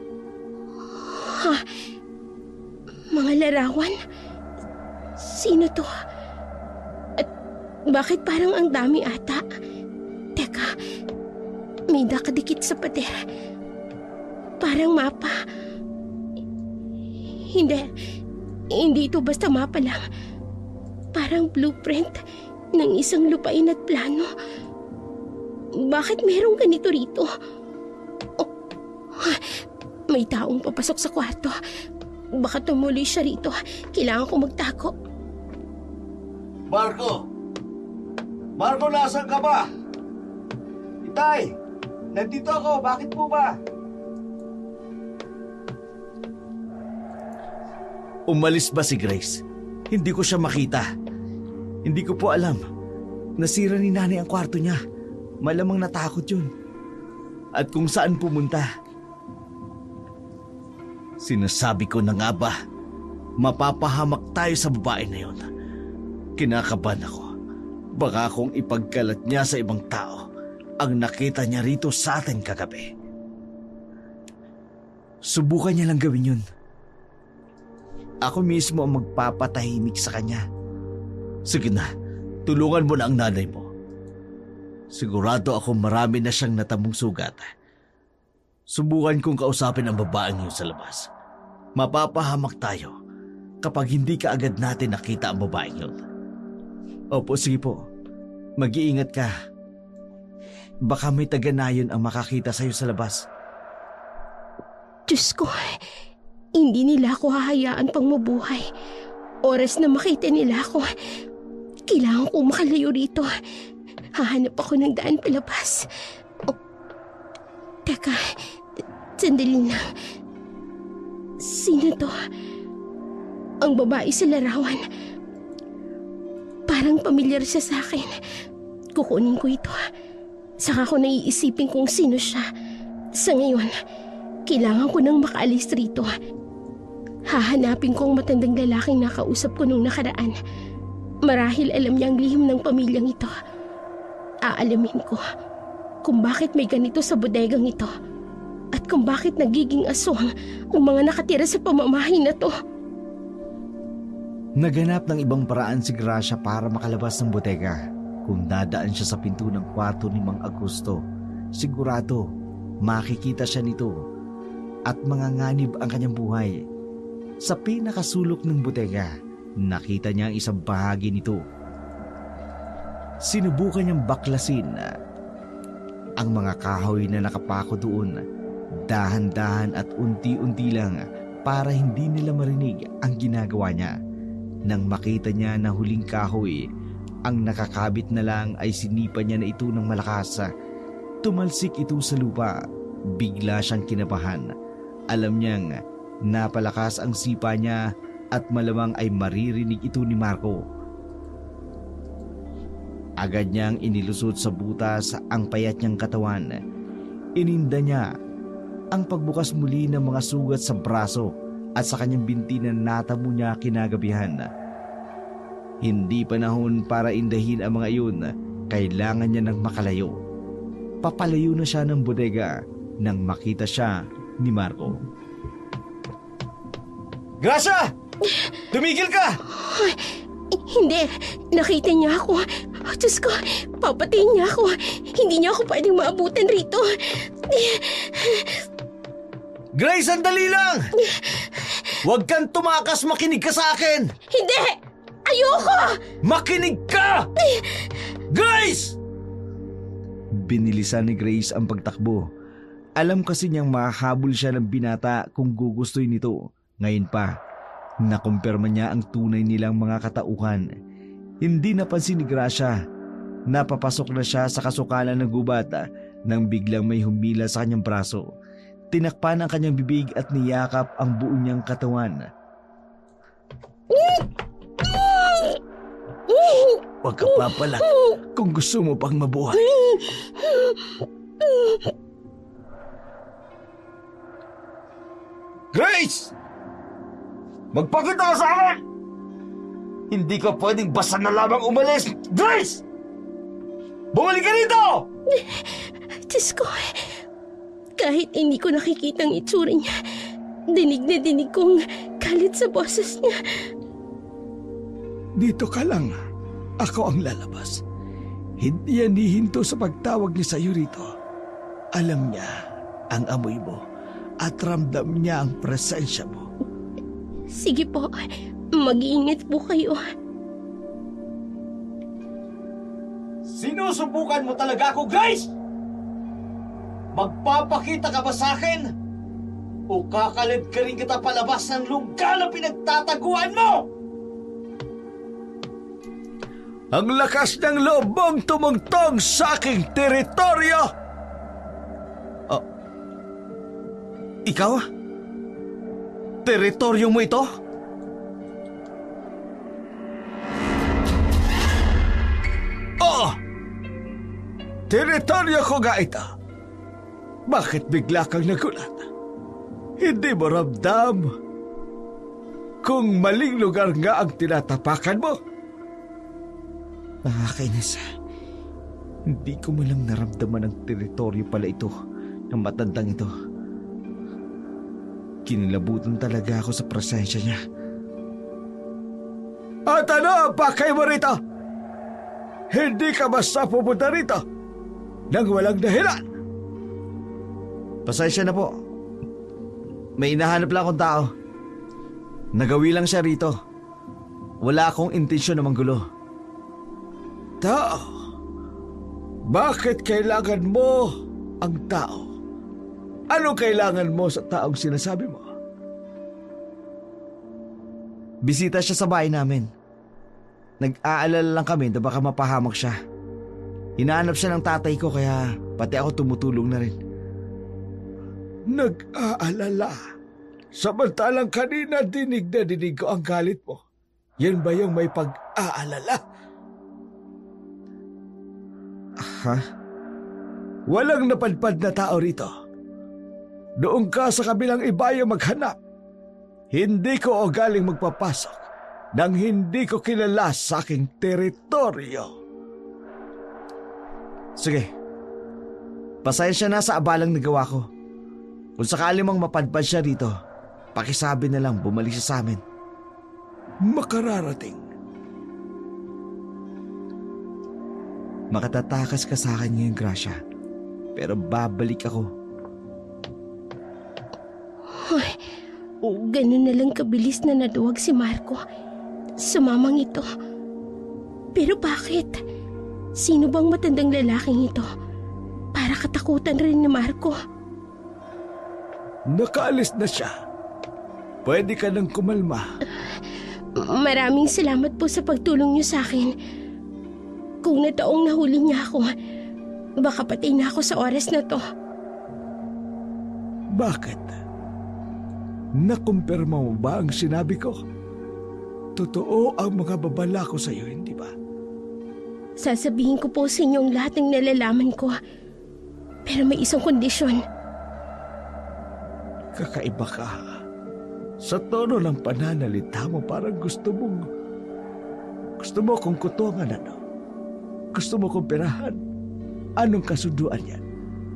Ha? Mga larawan? Sino to? At bakit parang ang dami ata? Teka, may nakadikit sa pader. Parang mapa. Hindi ito basta mapa lang. Parang blueprint ng isang lupain at plano. Bakit merong ganito rito? Oh, may taong papasok sa kwarto. Baka tumuloy siya rito. Kailangan ko magtago. Marco! Marco, nasan ka ba? Itay! Nandito ako. Bakit po ba? Umalis ba si Grace? Hindi ko siya makita. Hindi ko po alam. Nasira ni nanay ang kwarto niya. Malamang natakot yun. At kung saan pumunta. Sinasabi ko na nga ba, mapapahamak tayo sa babae na yun. Kinakabahan ako. Baka kung ipagkalat niya sa ibang tao ang nakita niya rito sa atin kagabi. Subukan niya lang gawin yun. Ako mismo ang magpapatahimik sa kanya. Sige na, tulungan mo na ang nanay mo. Sigurado ako marami na siyang natamong sugat. Subukan kong kausapin ang babaeng yun sa labas. Mapapahamak tayo kapag hindi ka agad natin nakita ang babaeng yun. Opo, sige po. Mag-iingat ka. Baka may taga-nayon ang makakita sa'yo sa labas. Diyos ko, hindi nila ako hahayaan pang mabuhay. Oras na makita nila ako, kailangan ko makalayo rito. Hahanap ako ng daan palabas. Oh, teka, sandali lang. Sino to? Ang babae sa larawan. Parang pamilyar siya sa akin. Kukunin ko ito. Saka ko naiisipin kung sino siya. Sa ngayon, kailangan ko nang makaalis rito. Hahanapin ko ang matandang lalaking nakausap ko nung nakaraan. Marahil alam niya ang lihim ng pamilyang ito. Aalamin ko kung bakit may ganito sa bodegang ito at kung bakit nagiging aswang ang mga nakatira sa pamamahay na to. Naganap ng ibang paraan si Gracia para makalabas ng bodega. Kung dadaan siya sa pinto ng kwarto ni Mang Augusto, sigurado makikita siya nito at manganganib ang kanyang buhay. Sa pinakasulok ng bodega, nakita niya ang isang bahagi nito. Sinubukan niyang baklasin ang mga kahoy na nakapako doon, dahan-dahan at unti-unti lang para hindi nila marinig ang ginagawa niya. Nang makita niya na huling kahoy, ang nakakabit na lang ay sinipa niya na ito ng malakas. Tumalsik ito sa lupa. Bigla siyang kinabahan. Alam niyang napalakas ang sipa niya at malamang ay maririnig ito ni Marco. Agad niyang inilusot sa butas ang payat niyang katawan. Ininda niya ang pagbukas muli ng mga sugat sa braso at sa kanyang binti na natamo niya kinagabihan. Hindi panahon para indahin ang mga iyon. Kailangan niya ng makalayo. Papalayo na siya ng bodega nang makita siya ni Marco. Gracia! Tumigil ka! Hindi, nakita niya ako. Diyos ko, papatayin niya ako. Hindi niya ako pwedeng maabutan rito. Grace, sandali lang! Huwag kang tumakas, makinig ka sa akin! Hindi! Ayoko! Makinig ka! Grace! Binilisan ni Grace ang pagtakbo. Alam kasi niyang makahabol siya ng binata kung gugustuhin nito. Ngayon pa, nakumpirma niya ang tunay nilang mga katauhan. Hindi napansin ni Gracia. Napapasok na siya sa kasukalan ng gubat nang biglang may humila sa kanyang braso. Tinakpan ang kanyang bibig at niyakap ang buo niyang katawan. Huwag ka papalag kung gusto mo pang mabuhay. Grace! Magpakita ka sa akin! Hindi ka pwedeng basta na lamang umalis! Grace! Bumalik ka rito! Diyos ko, kahit hindi ko nakikita ang itsura niya, dinig na dinig kong galit sa boses niya. Dito ka lang. Ako ang lalabas. Hindi yan hihinto sa pagtawag niya sa iyo rito. Alam niya ang amoy mo at ramdam niya ang presensya mo. Sige po, mag-iingat po kayo. Sinusubukan mo talaga ako, Grace? Magpapakita ka ba sa akin? O kakalit ka rin kita palabas ng lugar na pinagtataguan mo? Ang lakas ng loob mong tumungtong sa aking teritoryo! Oh, ikaw? Teritoryo mo ito? Oo! Teritoryo ko nga ito. Bakit bigla kang nagulat? Hindi mo ramdam kung maling lugar nga ang tinatapakan mo? Nakakainis. Hindi ko man lang naramdaman ang teritoryo pala ito ng matandang ito. Kinilabutan talaga ako sa presensya niya. At ano ang pakay mo rito? Hindi ka basta pupunta rito nang walang dahilan. Pasensya na po. May hinahanap lang akong tao. Nagawi lang siya rito. Wala akong intensyon na manggulo. Tao? Bakit kailangan mo ang tao? Anong kailangan mo sa taong sinasabi mo? Bisita siya sa bahay namin. Nag-aalala lang kami na baka mapahamak siya. Hinahanap siya ng tatay ko kaya pati ako tumutulong na rin. Nag-aalala? Samantalang kanina dinig na dinig ko ang galit mo. Yan ba yung may pag-aalala? Ha? Walang napadpad na tao rito. Doon ka sa kabilang ibayo maghanap. Hindi ko galing magpapasok nang hindi ko kilala sa aking teritoryo. Sige. Pasensya na sa abalang nagawa ko. Kung sakali mang mapadpad siya rito, pakisabi na lang bumalik siya sa amin. Makararating. Makatatakas ka sa akin ngayon, Gracia. Pero babalik ako. Ay, ganun na lang kabilis na naduwag si Marco sa mamang ito. Pero bakit? Sino bang matandang lalaking ito para katakutan rin ni Marco? Nakaalis na siya. Pwede ka nang kumalma. Maraming salamat po sa pagtulong niyo sa akin. Kung nataong nahuli niya ako, baka patay na ako sa oras na to. Bakit? Nakumpirma mo ba ang sinabi ko? Totoo ang mga babala ko sa iyo, hindi ba? Sasabihin ko po sa inyo ang lahat ng nalalaman ko. Pero may isang kondisyon. Kakaiba ka. Sa tono ng pananalita mo parang gusto mo kong kutungan ano? Gusto mo kong perahan? Anong kasunduan yan?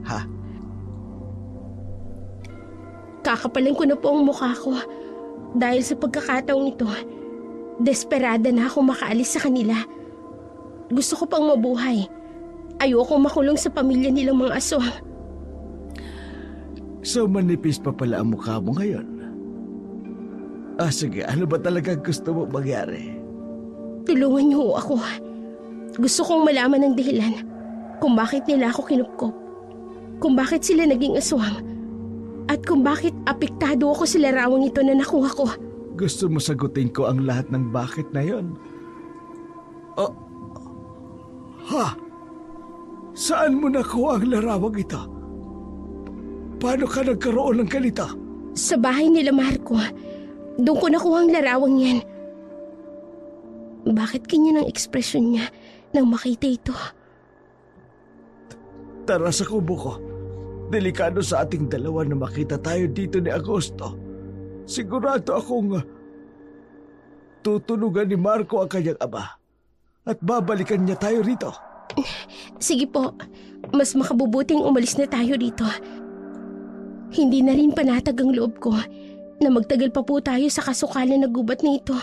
Ha? Kakapalan ko na po ang mukha ko. Dahil sa pagkakataong ito, desperada na ako makaalis sa kanila. Gusto ko pang mabuhay. Ayoko makulong sa pamilya nilang mga aswang. So manipis pa pala ang mukha mo ngayon? Sige, ano ba talaga gusto mo mangyari? Tulungan niyo ho ako. Gusto kong malaman ang dahilan kung bakit nila ako kinupkop. Kung bakit sila naging aswang. At kung bakit apektado ako sa larawang ito na nakuha ko. Gusto mo sagutin ko ang lahat ng bakit na yon? Ha? Saan mo nakuha ang larawang ito? Paano ka nagkaroon ng ganito? Sa bahay nila Marco. Doon ko nakuha ang larawang yan. Bakit ganyan ang ekspresyon niya nang makita ito? Tara sa kubo ko. Delikado sa ating dalawa na makita tayo dito ni Agosto. Sigurado akong tutunugan ni Marco ang kanyang ama at babalikan niya tayo rito. Sige po, mas makabubuting umalis na tayo dito. Hindi na rin panatag ang loob ko na magtagal pa po tayo sa kasukalan na gubat na ito.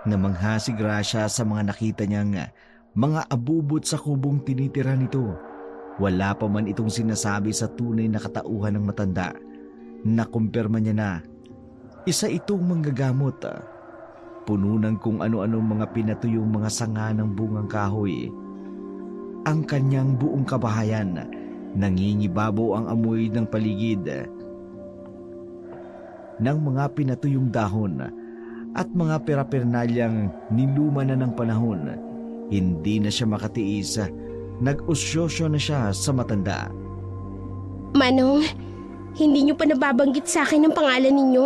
Namangha si Gracia sa mga nakita niyang mga abubot sa kubong tinitira nito. Wala pa man itong sinasabi sa tunay na katauhan ng matanda. Nakumpirma niya na isa itong manggagamot. Puno ng kung ano-anong mga pinatuyong mga sanga ng bungang kahoy. Ang kanyang buong kabahayan, nangingibabaw ang amoy ng paligid ng mga pinatuyong dahon at mga perapernalyang niluma na ng panahon. Hindi na siya makatiis. Nag-usyosyo na siya sa matanda. Manong, hindi niyo pa nababanggit sa akin ang pangalan ninyo.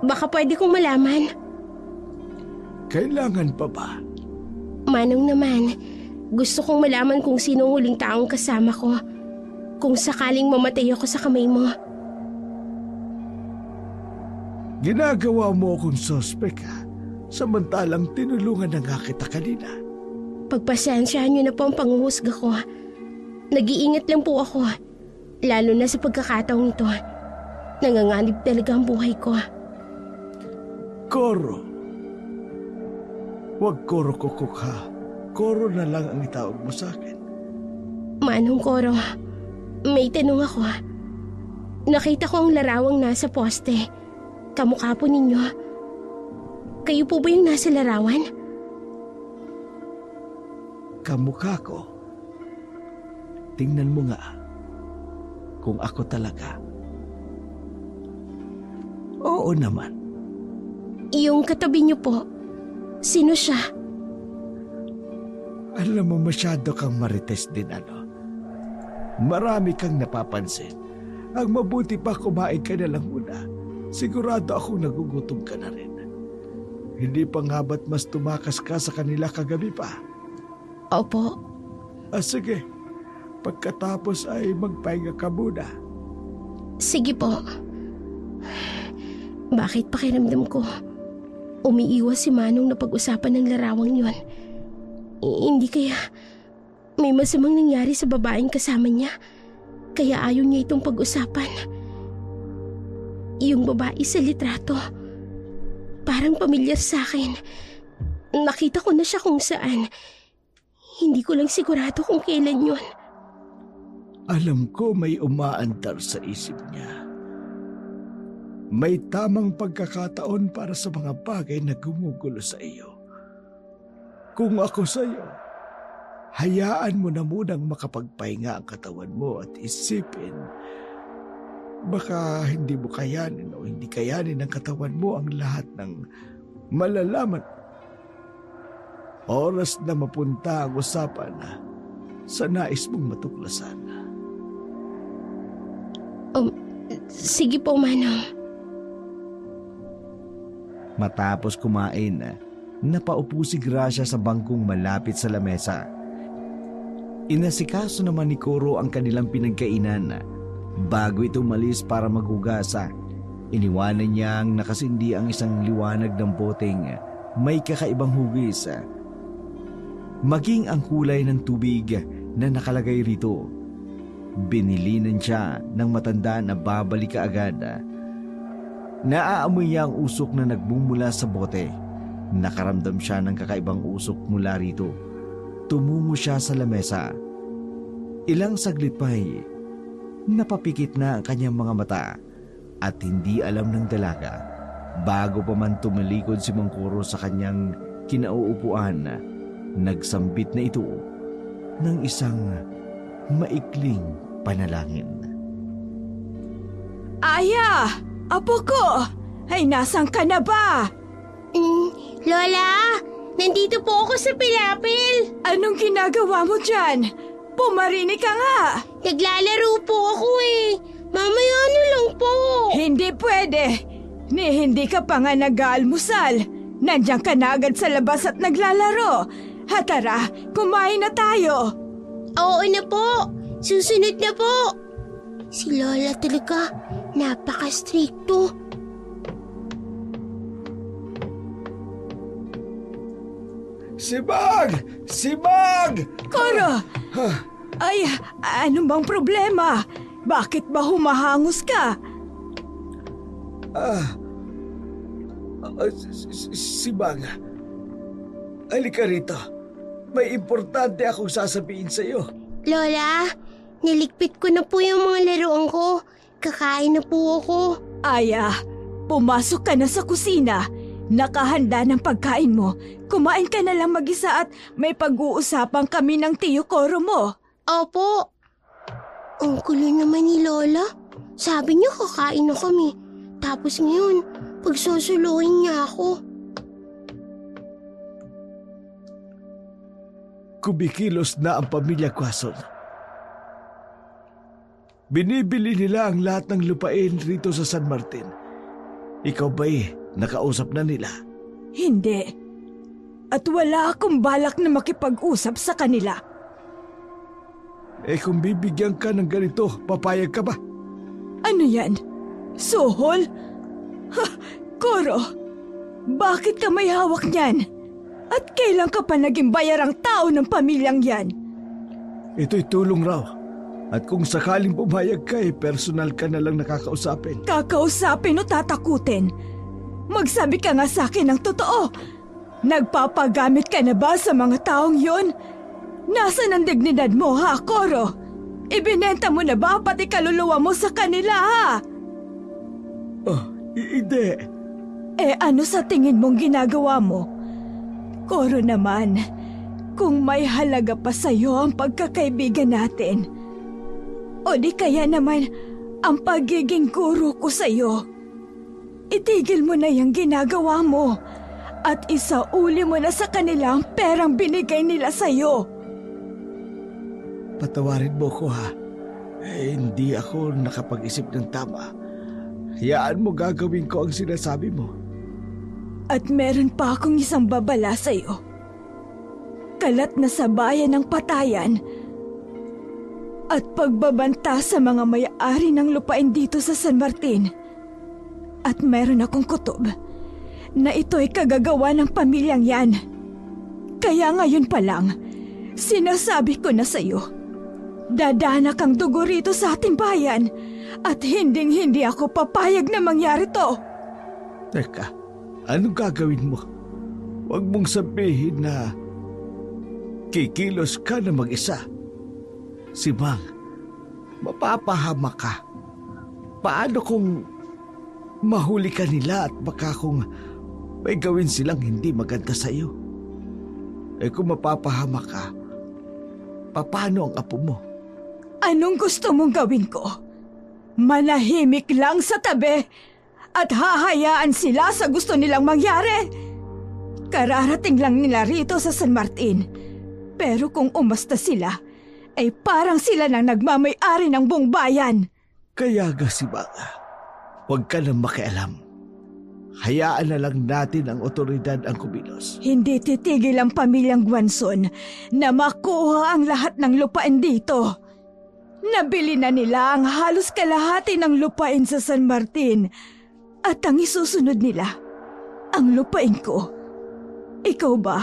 Baka pwede kong malaman. Kailangan pa ba? Manong naman, gusto kong malaman kung sino ang huling taong kasama ko. Kung sakaling mamatay ako sa kamay mo. Ginagawa mo akong sospek samantalang tinulungan na nga kita kanina. Pagpasensyahan niyo na po ang panghuhusga ko. Nag-iingat lang po ako. Lalo na sa pagkakataong ito. Nanganganib talaga ang buhay ko. Koro. Huwag Koro Kukuk ha. Koro na lang ang itawag mo sa akin. Manong Koro, may tanong ako. Nakita ko ang larawang nasa poste. Kamukha po ninyo. Kayo po ba yung nasa larawan? Kamukha ko. Tingnan mo nga kung ako talaga. Oo naman. Yung katabi niyo po, sino siya? Alam mo, masyado kang marites din ano. Marami kang napapansin. Ang mabuti pa kumain ka na lang muna. Sigurado akong nagugutom ka na rin. Hindi pa nga ba't mas tumakas ka sa kanila kagabi pa? Opo. Sige. Pagkatapos ay magpahinga ka muna. Sige po. Bakit pakiramdam ko? Umiiwas si Manong na pag-usapan ng larawang yon. Hindi kaya may masamang nangyari sa babaeng kasama niya. Kaya ayaw niya itong pag-usapan. Yung babae sa litrato. Parang pamilyar sa akin. Nakita ko na siya kung saan. Hindi ko lang sigurado kung kailan yun. Alam ko may umaandar sa isip niya. May tamang pagkakataon para sa mga bagay na gumugulo sa iyo. Kung ako sa iyo, hayaan mo na munang makapagpahinga ang katawan mo at isipin. Baka hindi mo kayanin o hindi kayanin ng katawan mo ang lahat ng malalaman. Oras na mapunta ang usapan sa nais mong matuklasan. Sige po, Manong. Matapos kumain, napaupo si Gracia sa bangkong malapit sa lamesa. Inasikaso naman ni Koro ang kanilang pinagkainan. Bago ito umalis para magugasa, iniwanan niyang nakasindi ang isang liwanag ng boteng may kakaibang hugis. Maging ang kulay ng tubig na nakalagay rito. Binilinan siya ng matanda na babalik ka agad. Naaamoy niya ang usok na nagbumula sa bote. Nakaramdam siya ng kakaibang usok mula rito. Tumungo siya sa lamesa. Ilang saglit pa napapikit na ang kanyang mga mata at hindi alam ng dalaga. Bago pa man tumalikod si Mang Koro sa kanyang kinauupuan, nagsambit na ito ng isang maikling panalangin. Aya! Apo ko! Ay, nasan ka na ba? Lola! Nandito po ako sa Pilapil! Anong ginagawa mo dyan? Pumarinig ka nga! Naglalaro po ako Mamaya lang po! Hindi pwede! Hindi ka pa nga nag-aalmusal. Nandiyan ka na agad sa labas at naglalaro. Tara, kumain na tayo. Oo na po! Susunod na po! Si Lola talaga, napaka-stricto. Si Mag! Si Mag! Koro! Ay, ano bang problema? Bakit ba humahangos ka? Si Mag, halika rito. May importante akong sasabihin sa'yo. Lola, niligpit ko na po yung mga laruan ko. Kakain na po ako. Aya, pumasok ka na sa kusina. Nakahanda ng pagkain mo. Kumain ka na lang mag-isa at may pag-uusapan kami ng tiyo Koro mo. Opo. Ang kulo naman ni Lola. Sabi niya kakain na kami. Tapos ngayon, pagsusuluhin niya ako. Kumikilos na ang pamilya Quezon. Binibili nila ang lahat ng lupain rito sa San Martin. Ikaw ba'y nakausap na nila? Hindi. At wala akong balak na makipag-usap sa kanila. Kung bibigyan ka ng ganito, papayag ka ba? Ano yan? Suhol? Ha, Koro, bakit ka may hawak niyan? At kailan ka pa naging bayarang tao ng pamilyang yan? Ito'y tulong raw. At kung sakaling pumayag ka, personal ka na lang nakakausapin. Kakausapin o tatakutin? Magsabi ka nga sa akin ng totoo. Nagpapagamit ka na ba sa mga taong yon? Nasaan ang dignidad mo, ha, Koro? Ibinenta mo na ba pati kaluluwa mo sa kanila, ha? Hindi. Ano sa tingin mong ginagawa mo? Koro naman, kung may halaga pa sa'yo ang pagkakaibigan natin, o di kaya naman ang pagiging guro ko sa'yo, itigil mo na yung ginagawa mo at isauli mo na sa kanila ang perang binigay nila sa'yo. Patawarin mo ko, ha. Hindi ako nakapag-isip ng tama. Hayaan mo gagawin ko ang sinasabi mo. At meron pa akong isang babala sa'yo. Kalat na sa bayan ng patayan at pagbabanta sa mga may-ari ng lupain dito sa San Martin. At meron akong kutob na ito'y kagagawa ng pamilyang yan. Kaya ngayon pa lang, sinasabi ko na sa'yo, dadana kang dugo rito sa ating bayan at hinding-hindi ako papayag na mangyari to. Teka, anong gagawin mo? Huwag mong sabihin na kikilos ka na mag-isa. Si Mang, mapapahamak ka. Paano kung mahuli ka nila at baka kung may gawin silang hindi maganda sa iyo? Kung mapapahamak ka, paano ang apo mo? Anong gusto mong gawin ko? Manahimik lang sa tabi at hahayaan sila sa gusto nilang mangyari? Kararating lang nila rito sa San Martin. Pero kung umasta sila, ay parang sila nang nagmamay-ari ng buong bayan. Kaya nga si Mga, huwag ka nang makialam. Hayaan na lang natin ang otoridad ang kumilos. Hindi titigil ang pamilyang Guanzon na makuha ang lahat ng lupain dito. Nabili na nila ang halos kalahati ng lupain sa San Martin at ang isusunod nila, ang lupain ko. Ikaw ba?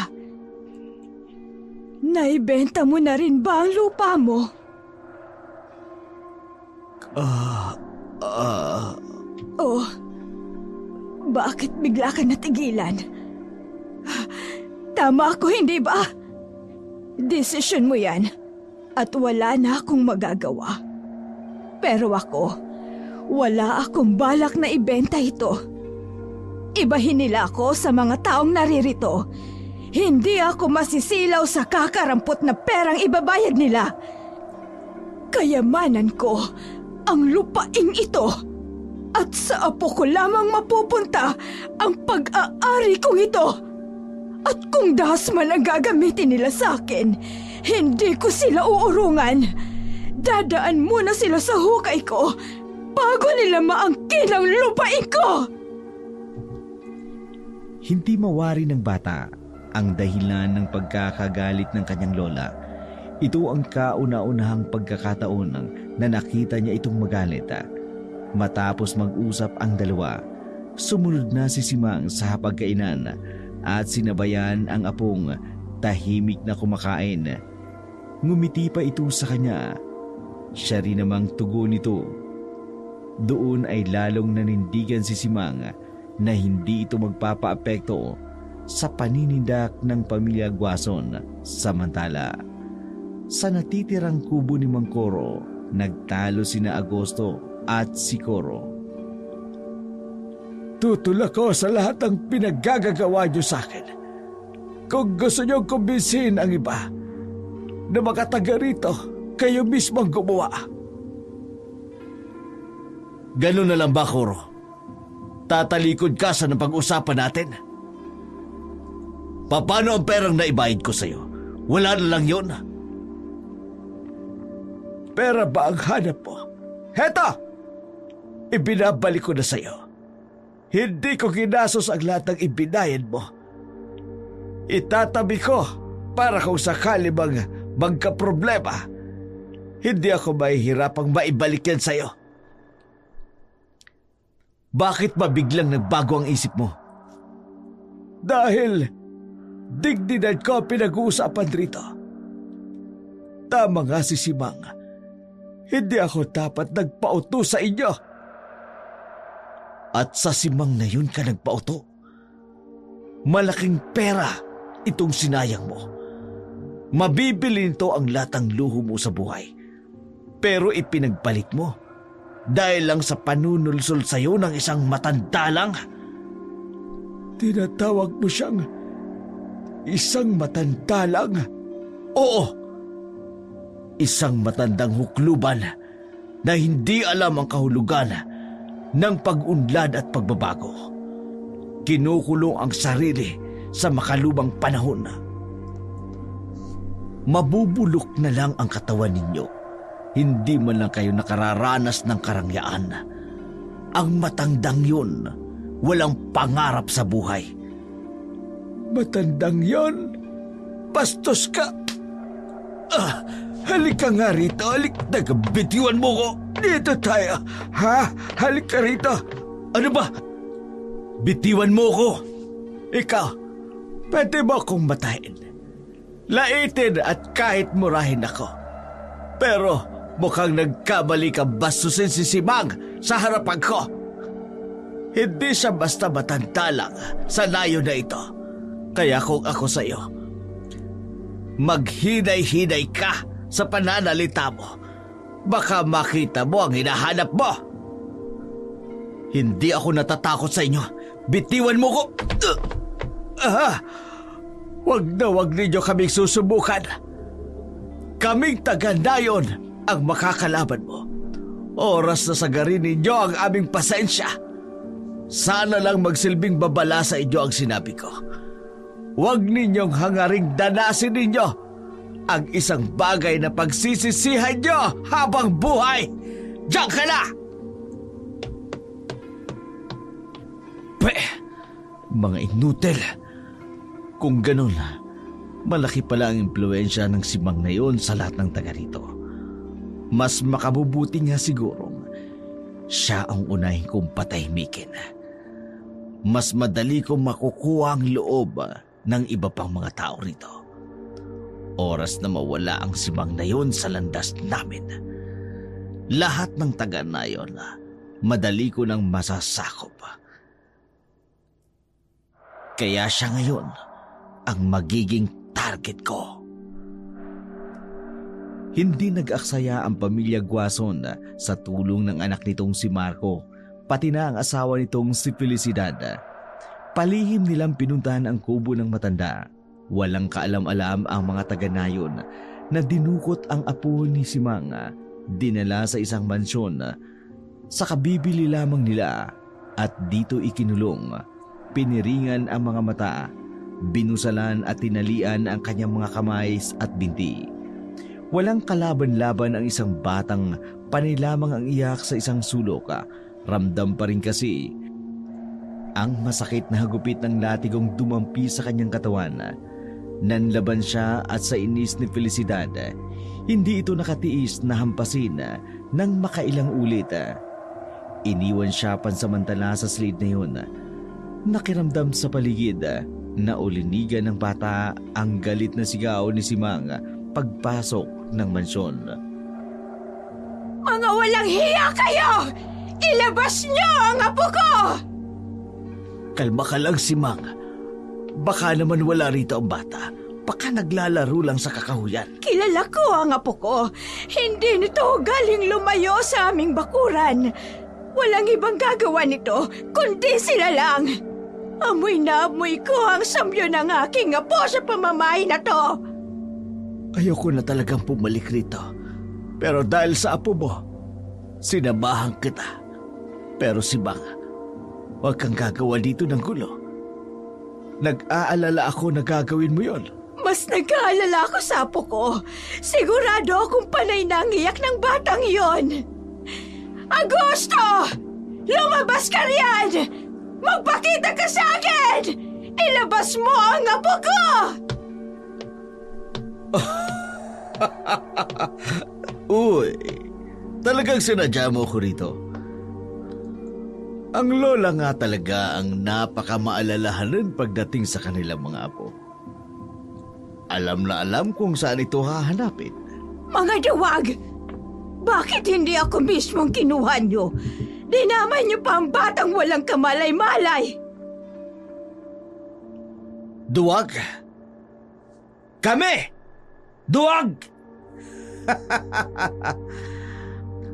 Naibenta mo na rin ba ang lupa mo? Oh, bakit bigla ka natigilan? Tama ako, hindi ba? Desisyon mo yan at wala na akong magagawa. Pero ako, wala akong balak na ibenta ito. Ibahin nila ako sa mga taong naririto. Hindi ako masisilaw sa kakarampot na perang ibabayad nila. Kayamanan ko ang lupain ito. At sa apo ko lamang mapupunta ang pag-aari kong ito. At kung dahas man ang gagamitin nila sa akin, hindi ko sila uurungan. Dadaan muna sila sa hukay ko bago nila maangkin ang lupain ko. Hindi mawari ng bata ang dahilan ng pagkakagalit ng kanyang lola. Ito ang kauna-unahang pagkakataon na nakita niya itong magalit. Matapos mag-usap ang dalawa, sumunod na si Simang sa hapagkainan at sinabayan ang apong tahimik na kumakain. Ngumiti pa ito sa kanya. Siya rin namang tugon nito. Doon ay lalong nanindigan si Simang na hindi ito magpapaapekto sa paninindak ng pamilya Guason. Samantala, sa natitirang kubo ni Mang Coro, nagtalo sina Agosto at si Coro. Tutol ako sa lahat ng pinaggagawa niyo sa akin. Kung gusto niyo kumbinsin ang iba na makataga rito, kayo mismo ang gumawa. Ganun na lang ba, Coro? Tatalikod ka sa napag-usapan natin? Paano ang perang naibayad ko sa'yo? Wala na lang yun. Pera ba ang hanap mo? Heto! Ibinabalik ko na sa'yo. Hindi ko ginasos ang lahat ng ibinayad mo. Itatabi ko para kung sakali bang magka-problema, hindi ako mahihirapang maibalik yan sa'yo. Bakit ba biglang nagbago ang isip mo? Dahil dignidad ko ang pinag-uusapan rito. Tama nga si Simang. Hindi ako dapat nagpauto sa inyo. At sa Simang na yun ka nagpauto? Malaking pera itong sinayang mo. Mabibili nito ang lahat ng luho mo sa buhay. Pero ipinagpalit mo dahil lang sa panunulsol sa'yo ng isang matanda lang. Tinatawag mo siyang isang matanda lang? Oo. Isang matandang hukluban na hindi alam ang kahulugan ng pag-unlad at pagbabago. Kinukulong ang sarili sa makalubang panahon. Mabubulok na lang ang katawan ninyo. Hindi man lang kayo nakararanas ng karangyaan. Ang matandang yun, walang pangarap sa buhay. Matandang yon? Bastos ka! Halika nga rito, bitiwan mo ko. Dito tayo. Ha? Halika rito. Ano ba? Bitiwan mo ko. Ikaw, pwede mo akong matayin. Laitin at kahit murahin ako. Pero mukhang nagkamali ka bastusin si Simang sa harapan ko. Hindi siya basta matanda lang sa layo na ito. Kaya kung ako sa iyo, maghinay-hinay ka sa pananalita mo. Baka makita mo ang hinahanap mo. Hindi ako natatakot sa inyo. Bitiwan mo ko. Wag na wag ninyo kaming susubukan. Kaming taga-nayon ang makakalaban mo. Oras na sagarin ninyo ang aming pasensya. Sana lang magsilbing babala sa inyo ang sinabi ko. Huwag ninyong hangaring danasin ninyo ang isang bagay na pagsisisihan nyo habang buhay. Diyan ka na! Mga inutil. Kung ganun, malaki pala ang impluensya ng Simang na yun sa lahat ng taga rito. Mas makabubuti nga sigurong siya ang unahin kong patahimikin. Mas madali kong makukuha ang loob ng iba pang mga tao rito. Oras na mawala ang Simang na yun sa landas namin. Lahat ng taga na yun, madali ko nang masasakop. Kaya siya ngayon ang magiging target ko. Hindi nag-aksaya ang pamilya Guason sa tulong ng anak nitong si Marco, pati na ang asawa nitong si Felicidad. Palihim nilang pinuntahan ang kubo ng matanda. Walang kaalam-alam ang mga taga-nayon na dinukot ang apo ni Simang, dinala sa isang mansyon sa kabibili lamang nila at dito ikinulong. Piniringan ang mga mata, binusalan at tinalian ang kanyang mga kamay at binti. Walang kalaban-laban ang isang batang panay lamang ang iyak sa isang sulok. Ramdam pa rin kasi ang masakit na hagupit ng latigong dumampi sa kanyang katawan. Nanlaban siya at sa inis ni Felicidad, hindi ito nakatiis na hampasin ng makailang ulit. Iniwan siya pansamantala sa slide na yun. Nakiramdam sa paligid Naulinigan ng bata ang galit na sigaw ni Simang pagpasok ng mansyon. Mga walang hiya kayo! Ilabas niyo ang apo ko! Kalma ka lang, Simang. Baka naman wala rito ang bata. Baka naglalaro lang sa kakahuyan. Kilala ko ang apo ko. Hindi nito galing lumayo sa aming bakuran. Walang ibang gagawa nito, kundi sila lang. Amoy na amoy ko ang samyo ng aking apo sa pamamahay na to. Ayoko na talagang pumalik rito. Pero dahil sa apo mo, sinamahan kita. Pero Simang, huwag kang gagawa dito ng gulo. Nag-aalala ako na gagawin mo yon. Mas nag-aalala ako sa apo ko. Sigurado akong panay na ang iyak ng batang yon. Agosto! Lumabas ka riyan! Magpakita ka sa akin! Ilabas mo ang apo ko! Uy, talagang sinadya mo ko rito. Ang lola nga talaga ang napakamaalalahanan pagdating sa kanilang mga apo. Alam na alam kung saan ito hahanapin. Mga duwag! Bakit hindi ako mismong kinuha niyo? Dinamay niyo pa ang batang walang kamalay-malay! Duwag? Kami! Duwag!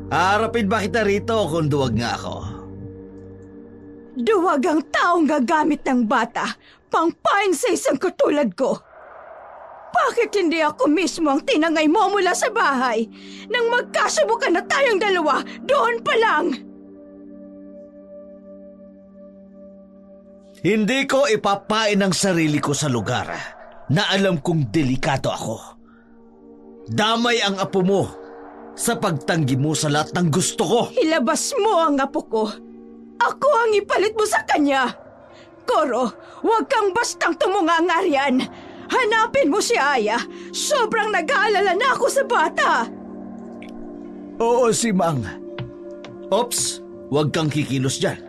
Harapin ba kita rito kung duwag nga ako? Duwag ang taong gagamit ng bata, pangpain sa isang katulad ko. Bakit hindi ako mismo ang tinangay mo mula sa bahay? Nang magkasubukan na tayong dalawa, doon pa lang! Hindi ko ipapain ang sarili ko sa lugar na alam kong delikado ako. Damay ang apo mo sa pagtanggi mo sa lahat ng gusto ko. Ilabas mo ang apo ko. Ako ang ipalit mo sa kanya. Koro, huwag kang bastang tumunga riyan. Hanapin mo si Aya. Sobrang nag-aalala na ako sa bata. Oo, Simang. Ops, huwag kang kikilos dyan.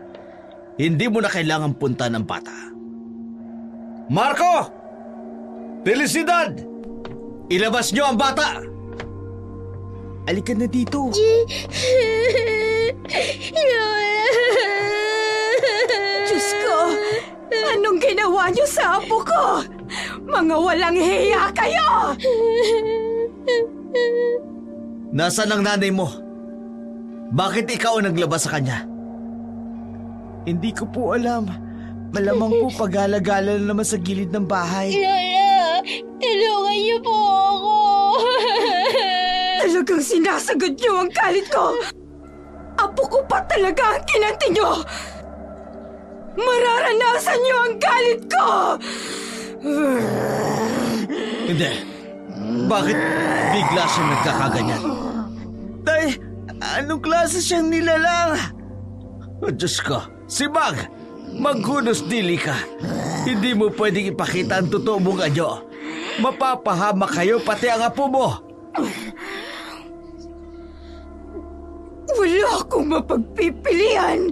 Hindi mo na kailangan punta ng bata. Marco! Felicidad! Ilabas niyo ang bata! Alika na dito. Diyos ko, anong ginawa niyo sa apo ko? Mga walang hiya kayo! Nasaan ang nanay mo? Bakit ikaw ang naglabas sa kanya? Hindi ko po alam. Malamang po pag-alagala na naman sa gilid ng bahay. Lola, tulungan niyo po ako. Talagang sinasagad niyo ang galit ko! Apo ko pa talaga ang kinanti niyo! Mararanasan niyo ang galit ko! Hindi. Bakit bigla siyang nagkakaganyan? Tay, anong klase siyang nilalang? Oh, Diyos ko. Si Bag, maghunos dili ka. Hindi mo pwedeng ipakita ang totoo mong anyo. Mapapahama kayo pati ang apo mo. Wala akong mapagpipilian.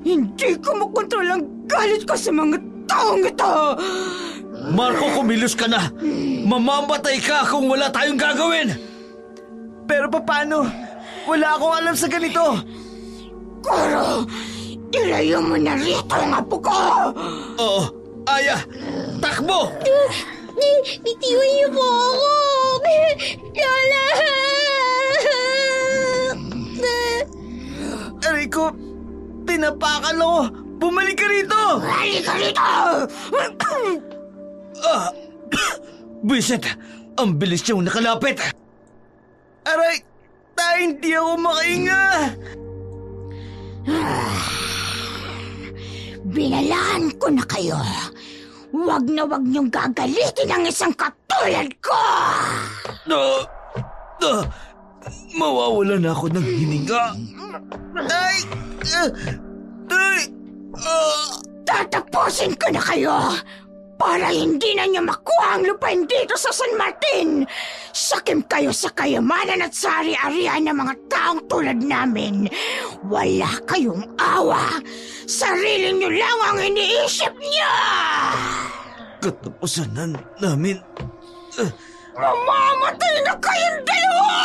Hindi ko makontrol ang galit ko sa mga taong ito. Marco, kumilos ka na. Mamamatay ka kung wala tayong gagawin. Pero paano? Wala akong alam sa ganito. Koro, ilayo mo na rito ang apo ko. Oo, Aya, takbo! Bitiwan niyo po ako. Lola! Aray ko, tinapakan ako. Bumalik ka rito! Halika rito! Bisit, ang bilis niyong nakalapit. Aray, tayo hindi ako makahinga. Binalaan ko na kayo. Huwag na huwag niyong gagalitin ang isang katulad ko! Mawawala na ako ng hininga. Ay! Tatapusin ko na kayo! Para hindi na niyo makuha ang lupain dito sa San Martin! Sakim kayo sa kayamanan at sa ari-arian ng mga taong tulad namin! Wala kayong awa! Sarili niyo lang ang iniisip niyo! katapusan na namin. Mamamatay na kayong dalawa!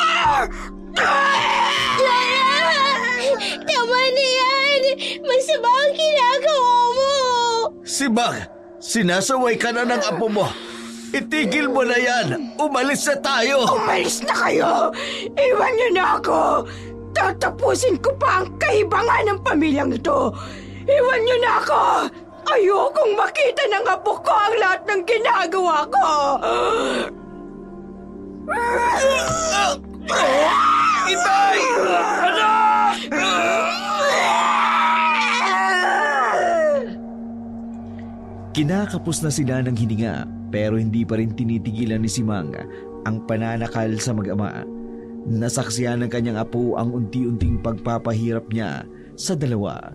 Tama na yan! Masama ang ginagawa mo! Sibag, sinasaway ka na ng apo mo. Itigil mo na yan. Umalis na tayo. Umalis na kayo! Iwan niyo na ako! Tatapusin ko pa ang kahibangan ng pamilyang ito! Iwan niyo na ako! Ayokong makita ng apo ko ang lahat ng ginagawa ko! Itay! Anak! Kinakapos na sila ng hininga pero hindi pa rin tinitigilan ni Simang ang pananakal sa mag-ama. Nasaksiyan ng kanyang apo ang unti-unting pagpapahirap niya sa dalawa.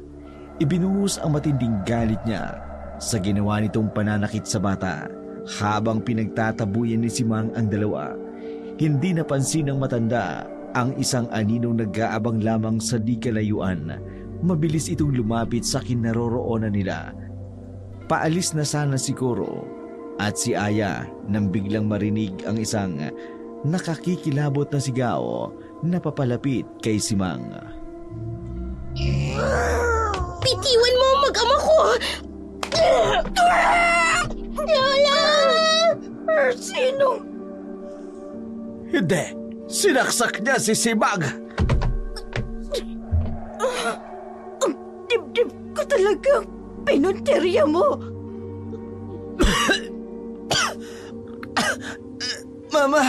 Ibinuhos ang matinding galit niya sa ginawa nitong pananakit sa bata. Habang pinagtatabuyan ni Simang ang dalawa, hindi napansin ng matanda ang isang aninong nag-aabang lamang sa di kalayuan. Mabilis itong lumapit sa kinaroroonan nila. Paalis na sana si Koro at si Aya nang biglang marinig ang isang nakakikilabot na sigaw na papalapit kay Simang. Bitiwan mo ang mag-ama ko! Lola! Sino? Hindi. Sinaksak niya si Sibag. Ang dibdib ko talagang pinunteriya mo! Mama!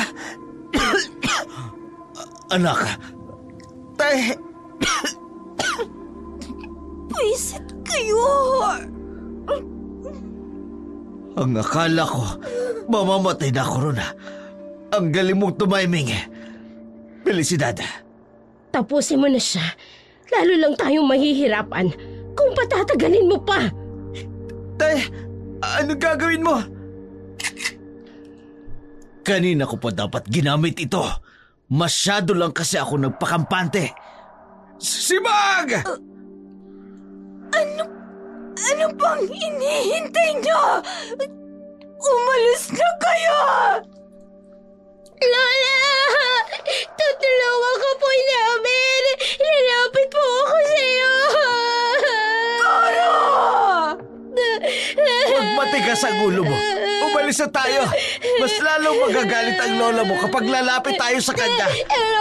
Anak! Tay! Pwisit kayo! Ang akala ko, mamamatay na ako ron. Ang galing mong tumiming. Felicidad. Tapusin mo na siya. Lalo lang tayong mahihirapan kung patatagalin mo pa. Tay, ano gagawin mo? Kanina ko pa dapat ginamit ito. Masyado lang kasi ako nagpakampante. Sibag! Ano bang hinihintay niyo? Umalis na kayo! Lola! Tutulungan ka po namin! Lalapit po ako sa'yo! Koro! Huwag matigas ang ulo mo. Umalis na tayo. Mas lalong magagalit ang lola mo kapag lalapit tayo sa kanya.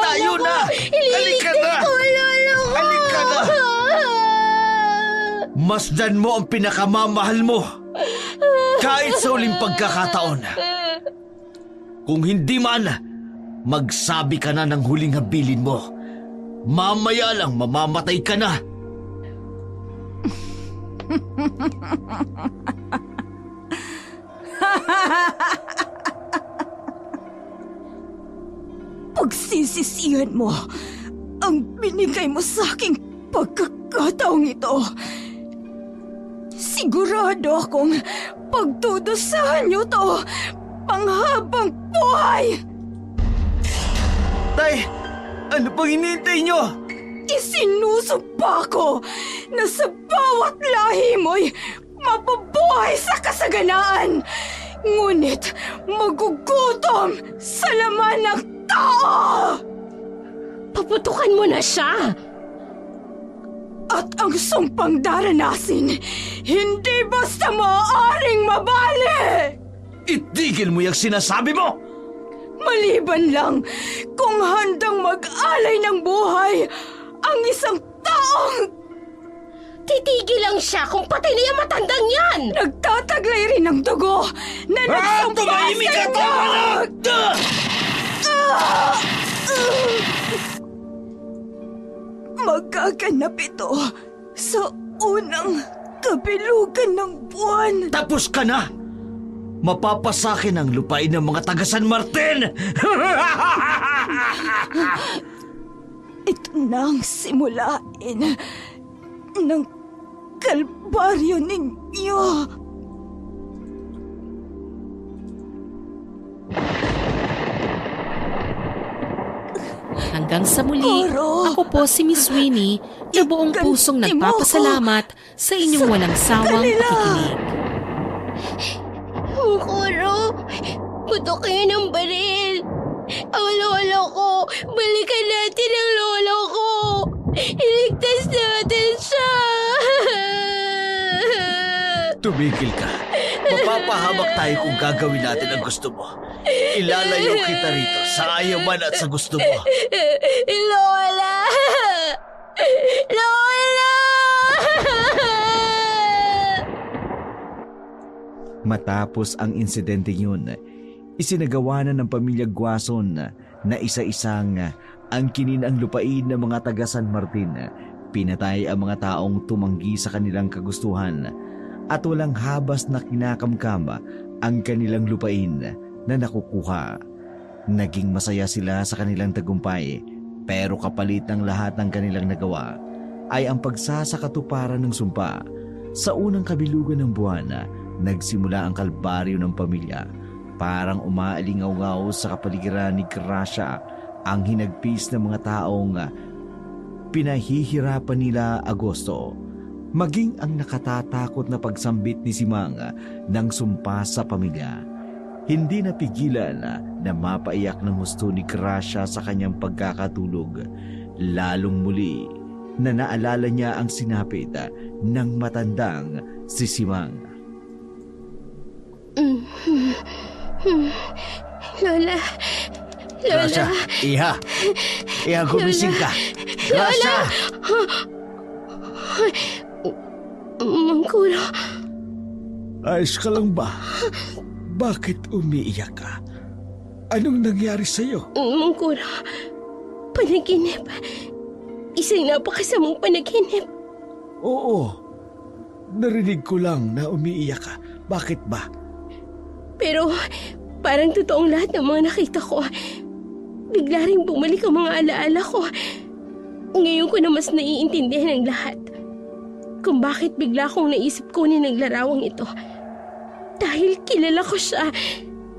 Tayo na! Halika na! Halika na! Masdan mo ang pinakamamahal mo. Kahit sa uling pagkakataon. Kung hindi man, magsabi ka na ng huling habilin mo. Mamaya lang mamamatay ka na. Pagsisisihan mo ang binigay mo sa aking pagkakataong ito. Sigurado akong pagdudusahan niyo to panghabang buhay! Tay, ano pang hinihintay nyo? Isinusumpa ko na sa bawat lahi mo'y mabubuhay sa kasaganaan. Ngunit magugutom sa laman ng tao! Paputukan mo na siya! At ang sumpang daranasin, hindi basta maaaring mabali! Itigil mo yung sinasabi mo! Maliban lang kung handang mag-alay ng buhay ang isang taong Titigil lang siya kung patay na yung matandang yan! nagtataglay rin ng dugo na nagsumpa tumahimik sa ka, inyo! Magaganap ito sa unang kabilugan ng buwan. Tapos ka na! Mapapasakin ang lupain ng mga taga San Martin! Ito na ang simulain ng kalbaryo ninyo. Hanggang sa muli, Koro! ako po si Miss Winnie na buong pusong Iganti mo nagpapasalamat sa inyong walang sawang kanila! pakikinig. Mukuro, putok kayo ng baril. Ang lolo ko, balikan natin ang lolo ko. Iligtas natin siya. Tumigil ka. Mapapahamak tayo kung gagawin natin ang gusto mo. Ilalayo kita rito sa ayaw man at sa gusto mo. Lola! Lola! Matapos ang insidente yun, isinagawa na ng pamilya Guason na isa-isang angkinin ang lupain ng mga taga San Martin. Pinatay ang mga taong tumanggi sa kanilang kagustuhan at walang habas na kinakamkam ang kanilang lupain na nakukuha. Naging masaya sila sa kanilang tagumpay, pero kapalit ng lahat ng kanilang nagawa ay ang pagsasakatuparan ng sumpa. Sa unang kabilugan ng buwan, nagsimula ang kalbaryo ng pamilya. Parang umaalingaw-ngaw sa kapaligiran ni Gracia ang hinagpis ng mga taong pinahihirapan nila Agosto. Maging ang nakatatakot na pagsambit ni Simang ng sumpa sa pamilya. Hindi napigilan na mapaiyak ng husto ni Gracia sa kanyang pagkakatulog. Lalong muli na naalala niya ang sinapit ng matandang si Simang. Lola! Gracia, iha! Iha, gumising ka! Gracia! Mangkuro, Ayos ka lang ba? Bakit umiiyak ka? Anong nangyari sa'yo? Mangkuro, panaginip. Isang napakasamang panaginip. Oo. Narinig ko lang na umiiyak ka. Bakit ba? Pero parang totoong lahat ng mga nakita ko. Bigla rin bumalik ang mga alaala ko. Ngayon ko na mas naiintindihan ang lahat. Kung bakit bigla kong naisip kunin ang larawang ito. Dahil kilala ko siya.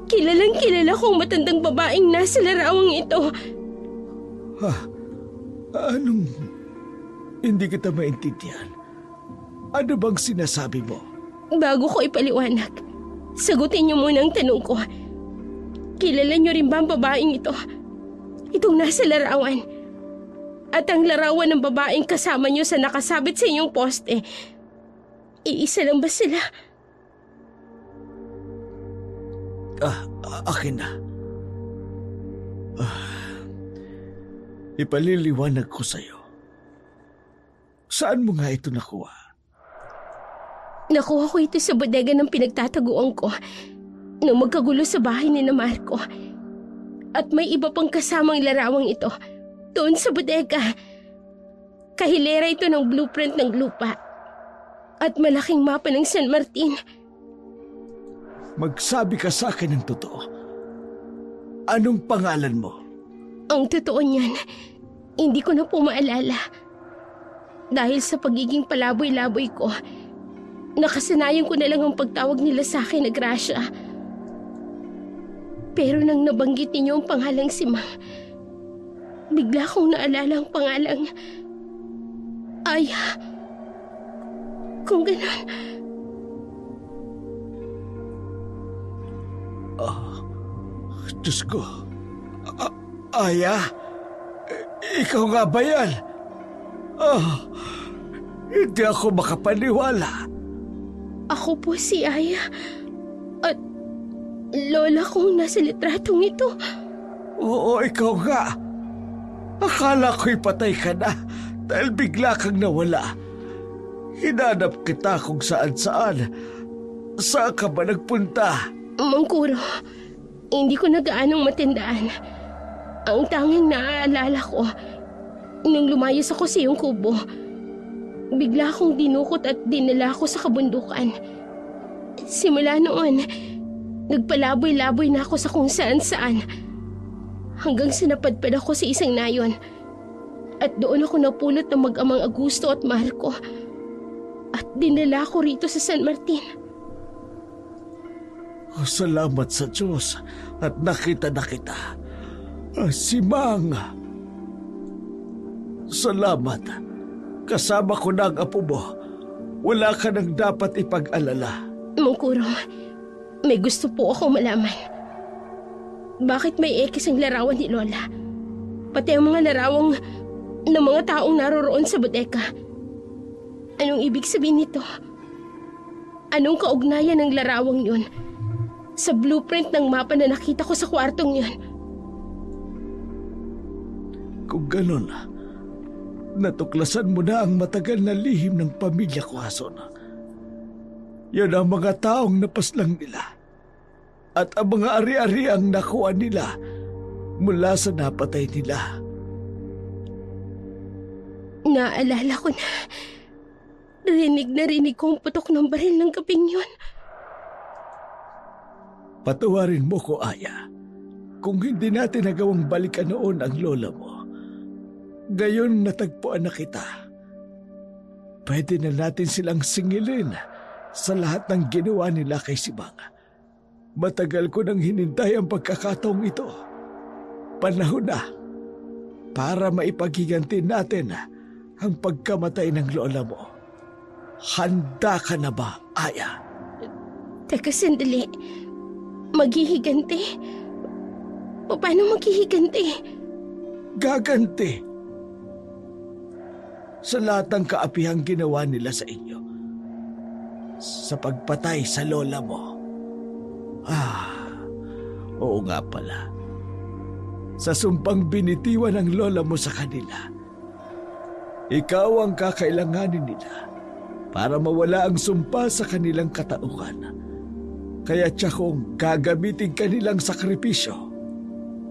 Kilalang kilala ko ang matandang babaeng nasa larawang ito. Ha? Anong... Hindi kita maintindihan. Ano bang sinasabi mo? Bago ko ipaliwanag, sagutin niyo muna ang tanong ko. Kilala niyo rin ba ang babaeng ito? Itong nasa larawan. At ang larawan ng babaeng kasama niyo sa nakasabit sa inyong poste, iisa lang ba sila? Akin na. Ipaliliwanag ko sa'yo. Saan mo nga ito nakuha? Nakuha ko ito sa bodega ng pinagtataguan ko nung magkagulo sa bahay ni na Marco. At may iba pang kasamang larawang ito doon sa bodega. Kahilera ito ng blueprint ng lupa at malaking mapa ng San Martin. Magsabi ka sa akin ng totoo. Anong pangalan mo? Ang totoo niyan, hindi ko na po maalala. Dahil sa pagiging palaboy-laboy ko, nakasanayan ko na lang ang pagtawag nila sa akin na Gracia. Pero nang nabanggit ninyo ang pangalang Simang, bigla kong naalala ang pangalang Aya. Kung ganon... Diyos ko. Aya? Ikaw nga ba yan? Hindi ako makapaniwala. Ako po si Aya. At lola kong nasa litratong ito. Oo, ikaw nga. Akala ko'y patay ka na dahil bigla kang nawala. Hinanap kita kung saan-saan. Saan ka ba nagpunta? Mangkuro, hindi ko na gaanong matandaan. Ang tanging naaalala ko, nung lumayas ako sa iyong kubo, bigla akong dinukot at dinala ko sa kabundukan. Simula noon, nagpalaboy-laboy na ako sa kung saan-saan. Hanggang sa napadpad ako sa isang nayon. At doon ako napulot ng mag-amang Augusto at Marco. At dinala ko rito sa San Martin. Salamat sa Diyos at nakita na kita. Si Mang. Salamat. Kasama ko na ang apo mo. Wala ka nang dapat ipag-alala. Mangkuro, May gusto po akong malaman. Bakit may ekis ang larawan ni Lola? Pati ang mga larawang ng mga taong naroroon sa bodega. Anong ibig sabihin nito? Anong kaugnayan ng larawang yun sa blueprint ng mapa na nakita ko sa kwartong yun? Kung ganun, natuklasan mo na ang matagal na lihim ng pamilya Quazon. Yan ang mga taong napaslang nila at ang mga ari-ari ang nakuha nila mula sa napatay nila. Naalala ko na. Rinig ko ang putok ng baril ng gabing yun. Patawarin mo ko, Aya, kung hindi natin nagawang balikan noon ang lola mo. Ngayon natagpuan na kita. Pwede na natin silang singilin sa lahat ng ginawa nila kay Sibang. Matagal ko nang hinintay ang pagkakataong ito. Panahon na para maipaghiganti natin ang pagkamatay ng lola mo. Handa ka na ba, Aya? Teka, sandali. Maghihiganti? Paano maghihiganti? Gaganti sa lahat ng kaapihang ginawa nila sa inyo. Sa pagpatay sa lola mo. Oo nga pala. Sa sumpang binitiwan ng lola mo sa kanila, ikaw ang kakailanganin nila para mawala ang sumpa sa kanilang katauhan. Kaya tiyakong gagamitin kanilang sakripisyo.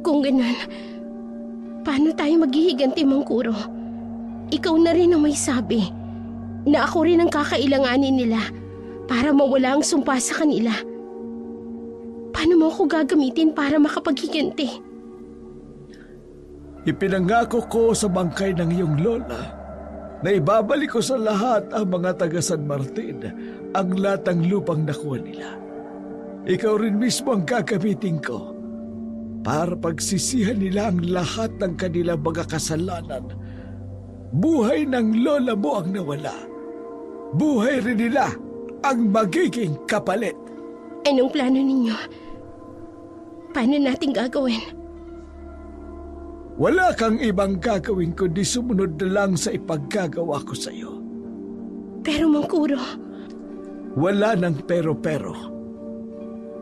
Kung ganun, paano tayo maghihiganti, Mang Kuro? Ikaw na rin ang may sabi na ako rin ang kakailanganin nila para mawala ang sumpa sa kanila. Paano mo ako gagamitin para makapaghiganti? Ipinangako ko sa bangkay ng iyong lola na ibabalik ko sa lahat ang mga taga San Martin ang lahat ng lupang nakuha nila. Ikaw rin mismo ang gagamitin ko para pagsisihan nila ang lahat ng kanilang mga kasalanan. Buhay ng lola mo ang nawala. Buhay rin nila ang magiging kapalit. Anong plano ninyo? Paano natin gagawin? Wala kang ibang gagawin kundi sumunod na lang sa ipaggagawa ko sa iyo. Pero Mang Kuro, wala nang pero-pero.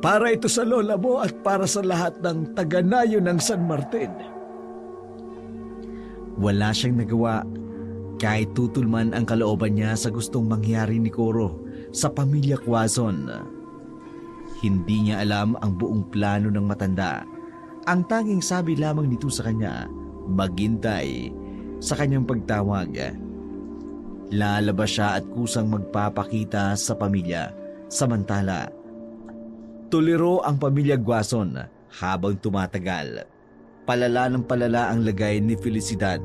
Para ito sa lola mo at para sa lahat ng taga-nayo ng San Martin. Wala siyang nagawa kahit tutulman ang kalooban niya sa gustong mangyari ni Kuro sa pamilya Quazon. Hindi niya alam ang buong plano ng matanda. Ang tanging sabi lamang nito sa kanya, maghintay sa kanyang pagtawag. Lalabas siya at kusang magpapakita sa pamilya. Samantala, tuliro ang pamilya Quazon habang tumatagal. Palala ng palala ang lagay ni Felicidad.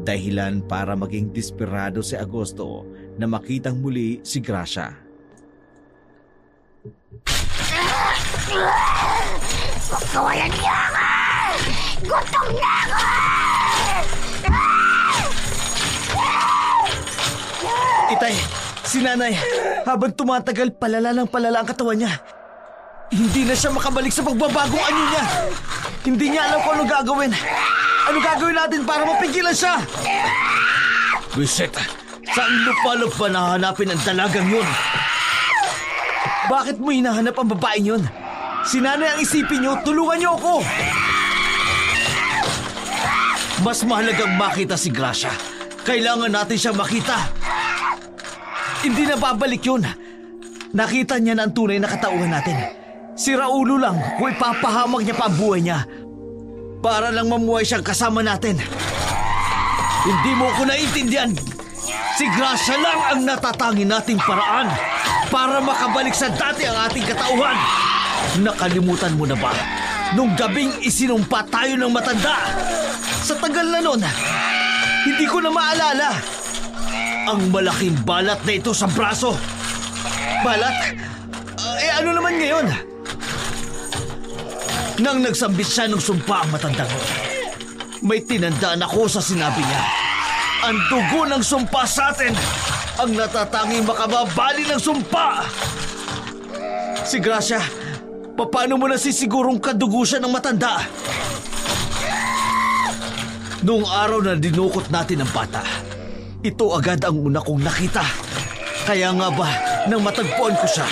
Dahilan para maging desperado si Agosto na makitang muli si Gracia. Pagkawalan niya ako! Gutom na ako! Itay, si nanay, habang tumatagal palala ng palala ang katawan niya. Hindi na siya makabalik sa pagbabagong anyo niya. Hindi niya alam kung ano gagawin. Ano gagawin natin para mapigilan siya? Bisit, saan lupalop pa nahanapin ang dalagang yun? Bakit mo hinahanap ang babaeng yun? Si nanay ang isipin niyo, tulungan niyo ako! Mas mahalagang makita si Gracia. Kailangan natin siya makita. Hindi na babalik yun. Nakita niya na ang tunay na katauhan natin. Si Raulo lang kung ipapahamak niya pa ang buhay niya para lang mamuhay siyang kasama natin. Hindi mo ko naiintindihan. Si Gracia lang ang natatangin nating paraan para makabalik sa dati ang ating katauhan. Nakalimutan mo na ba? Nung gabing isinumpa tayo ng matanda. Sa tagal na nun, hindi ko na maalala. Ang malaking balat na ito sa braso. Balat? Ano naman ngayon? Nang nagsambit siya ng sumpa ang matandang ko, may tinandaan ako sa sinabi niya. Ang dugo ng sumpa sa atin ang natatanging makababali ng sumpa. Si Gracia, paano mo nasisigurong kadugo siya ng matanda? Noong araw na dinukot natin ang bata, ito agad ang una kong nakita. Kaya nga ba, nang matagpuan ko siya,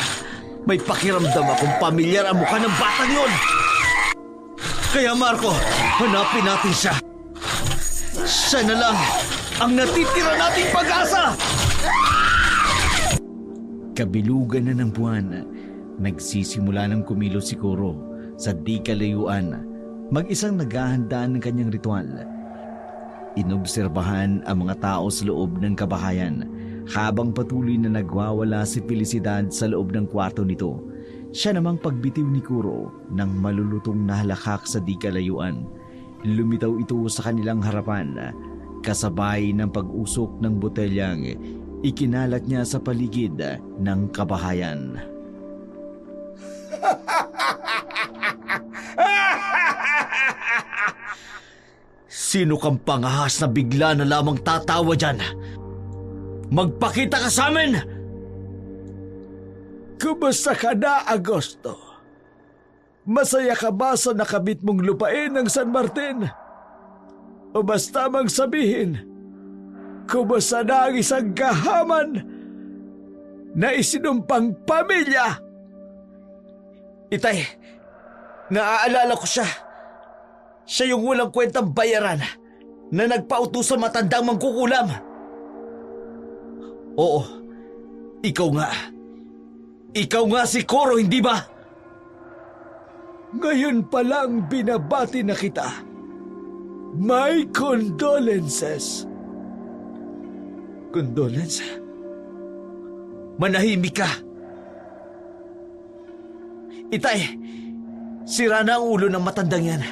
may pakiramdam akong pamilyar ang mukha ng batang yon. Kaya Marco, hanapin natin siya. Siya na lang ang natitira nating pag-asa. Kabilugan na ng buwan, nagsisimula ng kumilos si Kuro sa di kalayuan, mag-isang naghahanda ng kanyang ritual. Inobserbahan ang mga tao sa loob ng kabahayan habang patuloy na nagwawala si Felicidad sa loob ng kwarto nito. Siya namang pagbitiw ni Kuro ng malulutong nahalakak sa di kalayuan. Lumitaw ito sa kanilang harapan, kasabay ng pag-usok ng botelyang ikinalat niya sa paligid ng kabahayan. Sino kang pangahas na bigla na lamang tatawa dyan? Magpakita ka sa amin! Kumusta ka na, Agosto? Masaya ka ba sa nakabit mong lupain ng San Martin? O basta mang sabihin, kumusta na ang isang kahaman na isinumpang pamilya? Itay, naaalala ko siya. Siya yung walang kwentang bayaran na nagpautos sa matandang mangkukulam. Oo, ikaw nga. Ikaw nga si Koro, hindi ba? Ngayon pa lang binabati na kita. My condolences. Condolence? Manahimik ka. Itay, sira na ang ulo ng matandang yan.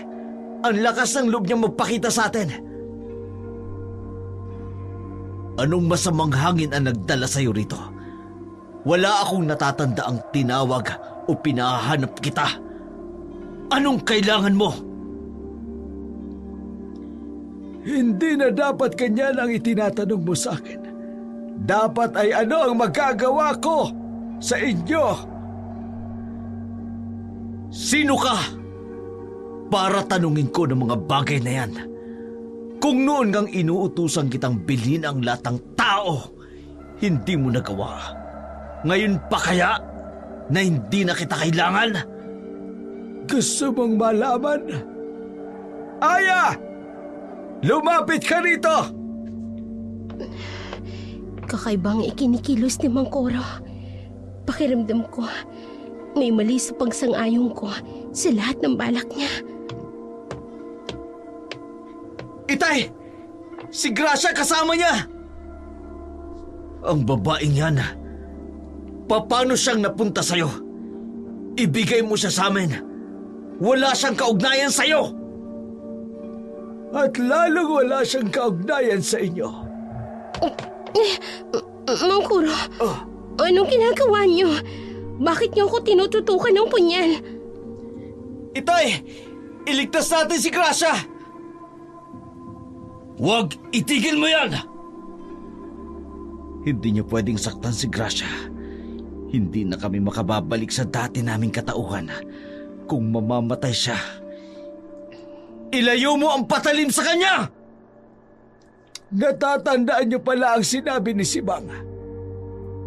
Ang lakas ng loob niyang magpakita sa atin. Anong masamang hangin ang nagdala sa'yo rito? Wala akong natatanda ang tinawag o pinahanap kita. Anong kailangan mo? Hindi na dapat ganyan ang itinatanong mo sa akin. Dapat ay ano ang magagawa ko sa inyo? Sino ka? Para tanungin ko ng mga bagay na yan. Kung noon kang inuutusan kitang bilhin ang lahat ng tao, hindi mo nagawa. Ngayon pa kaya na hindi na kita kailangan? Gusto mong malaman? Aya! Lumapit ka rito! Kakaibang ikinikilos ni Mang Koro. Pakiramdam ko, may mali sa pagsang-ayong ko sa lahat ng balak niya. Itay! Si Gracia kasama niya! Ang babaeng yan, paano siyang napunta sa'yo? Ibigay mo siya sa amin. Wala siyang kaugnayan sa'yo! At lalong wala siyang kaugnayan sa inyo. Mang Koro, anong ginagawa niyo? Bakit niyo ako tinututukan ng punyal? Itay! Iligtas natin si Gracia! Huwag itigil mo yan! Hindi niyo pwedeng saktan si Gracia. Hindi na kami makababalik sa dati naming katauhan. Kung mamamatay siya, ilayo mo ang patalim sa kanya! Natatandaan niyo pala ang sinabi ni Sibang.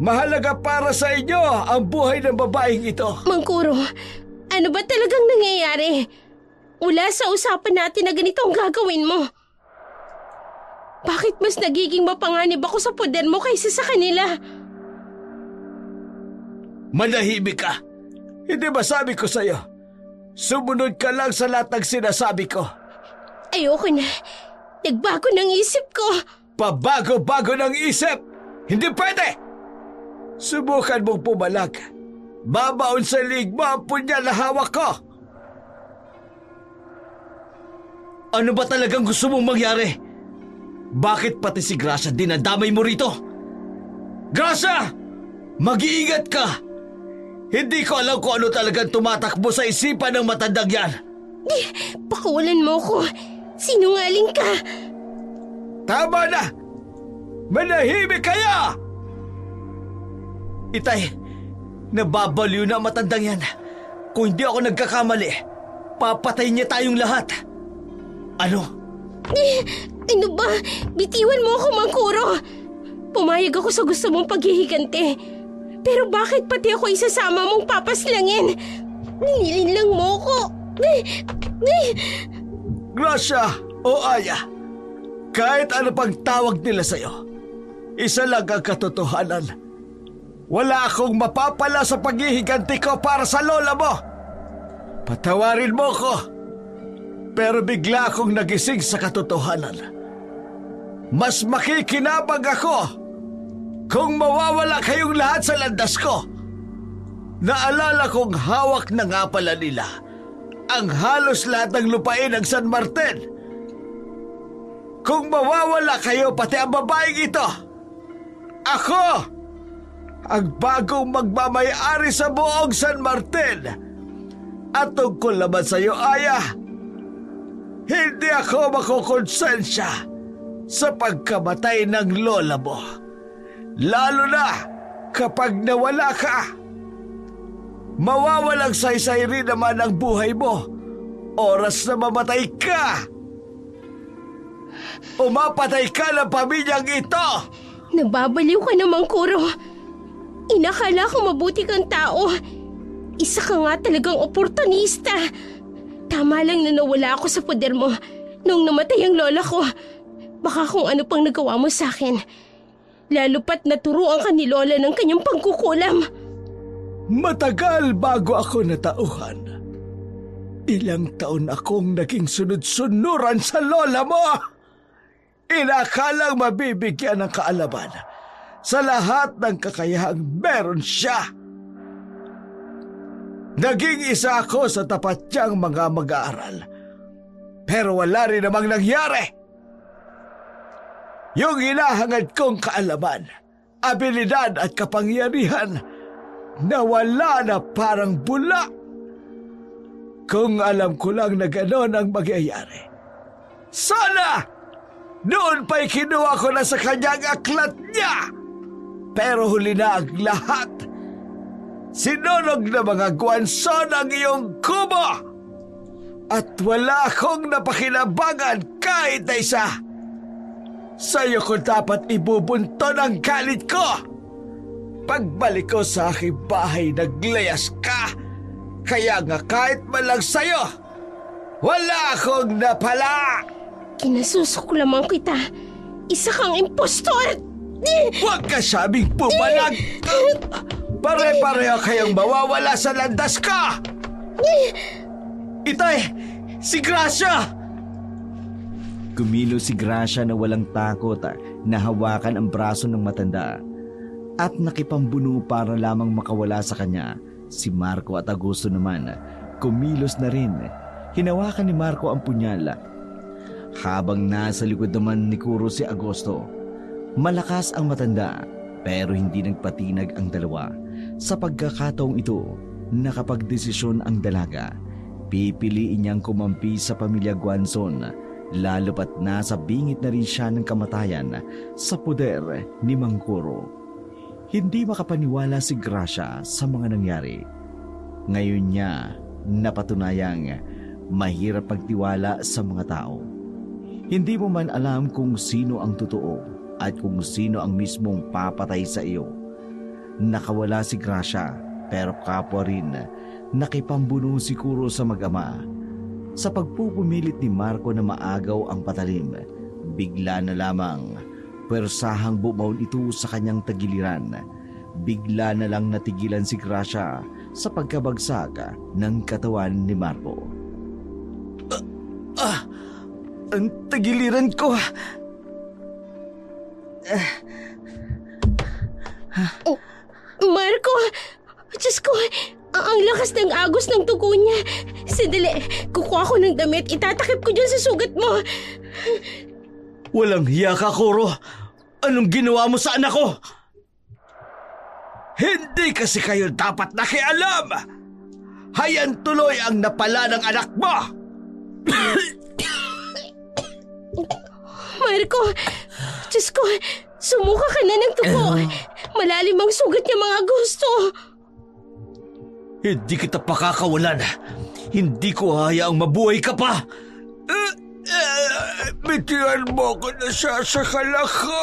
Mahalaga para sa inyo ang buhay ng babaeng ito. Mang Koro, ano ba talagang nangyayari? Wala sa usapan natin na ganito ang gagawin mo. Bakit mas nagiging mapanganib ako sa poder mo kaysa sa kanila? Manahimik ka! Hindi ba sabi ko sa'yo? Sumunod ka lang sa lahat ng sinasabi ko. Ayoko na. Nagbago ng isip ko. Pabago-bago ng isip! Hindi pwede! Subukan mong pumalag. Babaon sa liig mo ang punya na hawak ko. Ano ba talagang gusto mong mangyari? Bakit pati si Gracia dinadamay mo rito? Gracia! Mag-iingat ka! Hindi ko alam kung ano talagang tumatakbo sa isipan ng matandang yan. Pakawalan mo ko. Sinungaling ka. Tama na! Manahimik kaya! Itay, Nababaliw na ang matandang yan. Kung hindi ako nagkakamali, papatayin niya tayong lahat. Ano? Ano ba? Bitiwan mo ako, Mangkuro. Pumayag ako sa gusto mong paghihigante. Pero bakit pati ako isasama mong papaslangin? Nililinlang mo ko. Gracia o Aya, kahit ano pang tawag nila sa'yo, isa lang ang katotohanan. Wala akong mapapala sa paghihiganti ko para sa lola mo. Patawarin mo ko. Pero bigla akong nagising sa katotohanan. Mas makikinabang ako kung mawawala kayong lahat sa landas ko. Naalala kong hawak na nga pala nila ang halos lahat ng lupain ng San Martin. Kung mawawala kayo pati ang babaeng ito, ako ang bagong magmamay-ari sa buong San Martin. At tungkol naman sa iyo, Aya, hindi ako makukonsensya sa pagkamatay ng lola mo. Lalo na kapag nawala ka. Mawawalang saysay rin naman ang buhay mo. Oras na mamatay ka. Umapatay ka ng pamilyang ito. Nababaliw ka na, Mangkuro. Inakala ko mabuti kang tao. Isa ka nga talagang oportunista. Tama lang na nawala ako sa poder mo nung namatay ang lola ko. Baka kung ano pang nagawa mo sa akin. Lalo pat naturuan ka ni lola ng kanyang pangkukulam. Matagal bago ako natauhan. Ilang taon akong naging sunod-sunuran sa lola mo. Inakalang mabibigyan ng kaalaman sa lahat ng kakayahang meron siya. Naging isa ako sa tapat niyang mga mag-aaral. Pero wala rin namang nangyari. Yung hinahangad kong kaalaman, abilidad at kapangyarihan, nawala na parang bula. Kung alam ko lang na gano'n ang magyayari, sana noon pa'y kinuha ko na sa kanyang aklat niya. Pero huli na ang lahat. Sinunog na mga gwanson ang iyong kubo. At wala akong napakinabangan kahit na isa. Sa'yo ko dapat ibubunton ang galit ko. Pagbalik ko sa aking bahay, naglayas ka. Kaya nga kahit man lang sa'yo, wala akong napala. Kinasusok lamang kita. Isa kang impostor! Huwag ka sabing pumalag! Pare-pareho kayong mawawala sa landas ka! Itay! Si Gracia! Kumilo si Gracia na walang takot na hawakan ang braso ng matanda at nakipambuno para lamang makawala sa kanya. Si Marco at Augusto naman kumilos na rin. Hinawakan ni Marco ang punyal. Habang nasa likod naman ni Kuro si Augusto, malakas ang matanda pero hindi nagpatinag ang dalawa. Sa pagkakataong ito, nakapagdesisyon ang dalaga. Pipiliin niyang kumampi sa pamilya Guanzon, lalo pat nasa bingit na rin siya ng kamatayan sa poder ni Mangkuro. Hindi makapaniwala si Gracia sa mga nangyari. Ngayon niya napatunayang mahirap pagtiwala sa mga tao. Hindi mo man alam kung sino ang totoo at kung sino ang mismong papatay sa iyo. Nakawala si Gracia pero kapwa rin nakipambuno si Kuro sa mag-ama. Sa pagpupumilit ni Marco na maagaw ang patalim, bigla na lamang pwersahang bumaon ito sa kanyang tagiliran. Bigla na lang natigilan si Gracia sa pagkabagsak ng katawan ni Marco. Ang tagiliran ko! Marco! Diyos ko! Ang lakas ng agos ng tugo niya. Sandali, kukuha ko ng damit. Itatakip ko dyan sa sugat mo. Walang hiya ka, Kuro! Anong ginawa mo sa anak ko? Hindi kasi kayo dapat nakialam! Hayan tuloy ang napala ng anak mo! Marco! Diyos ko! Sumuka ka na ng tugo. Malalim ang sugat niya, mga gusto. Hindi kita pakakawalan. Hindi ko hayaang mabuhay ka pa. Bitian mo ako na sasakal ako.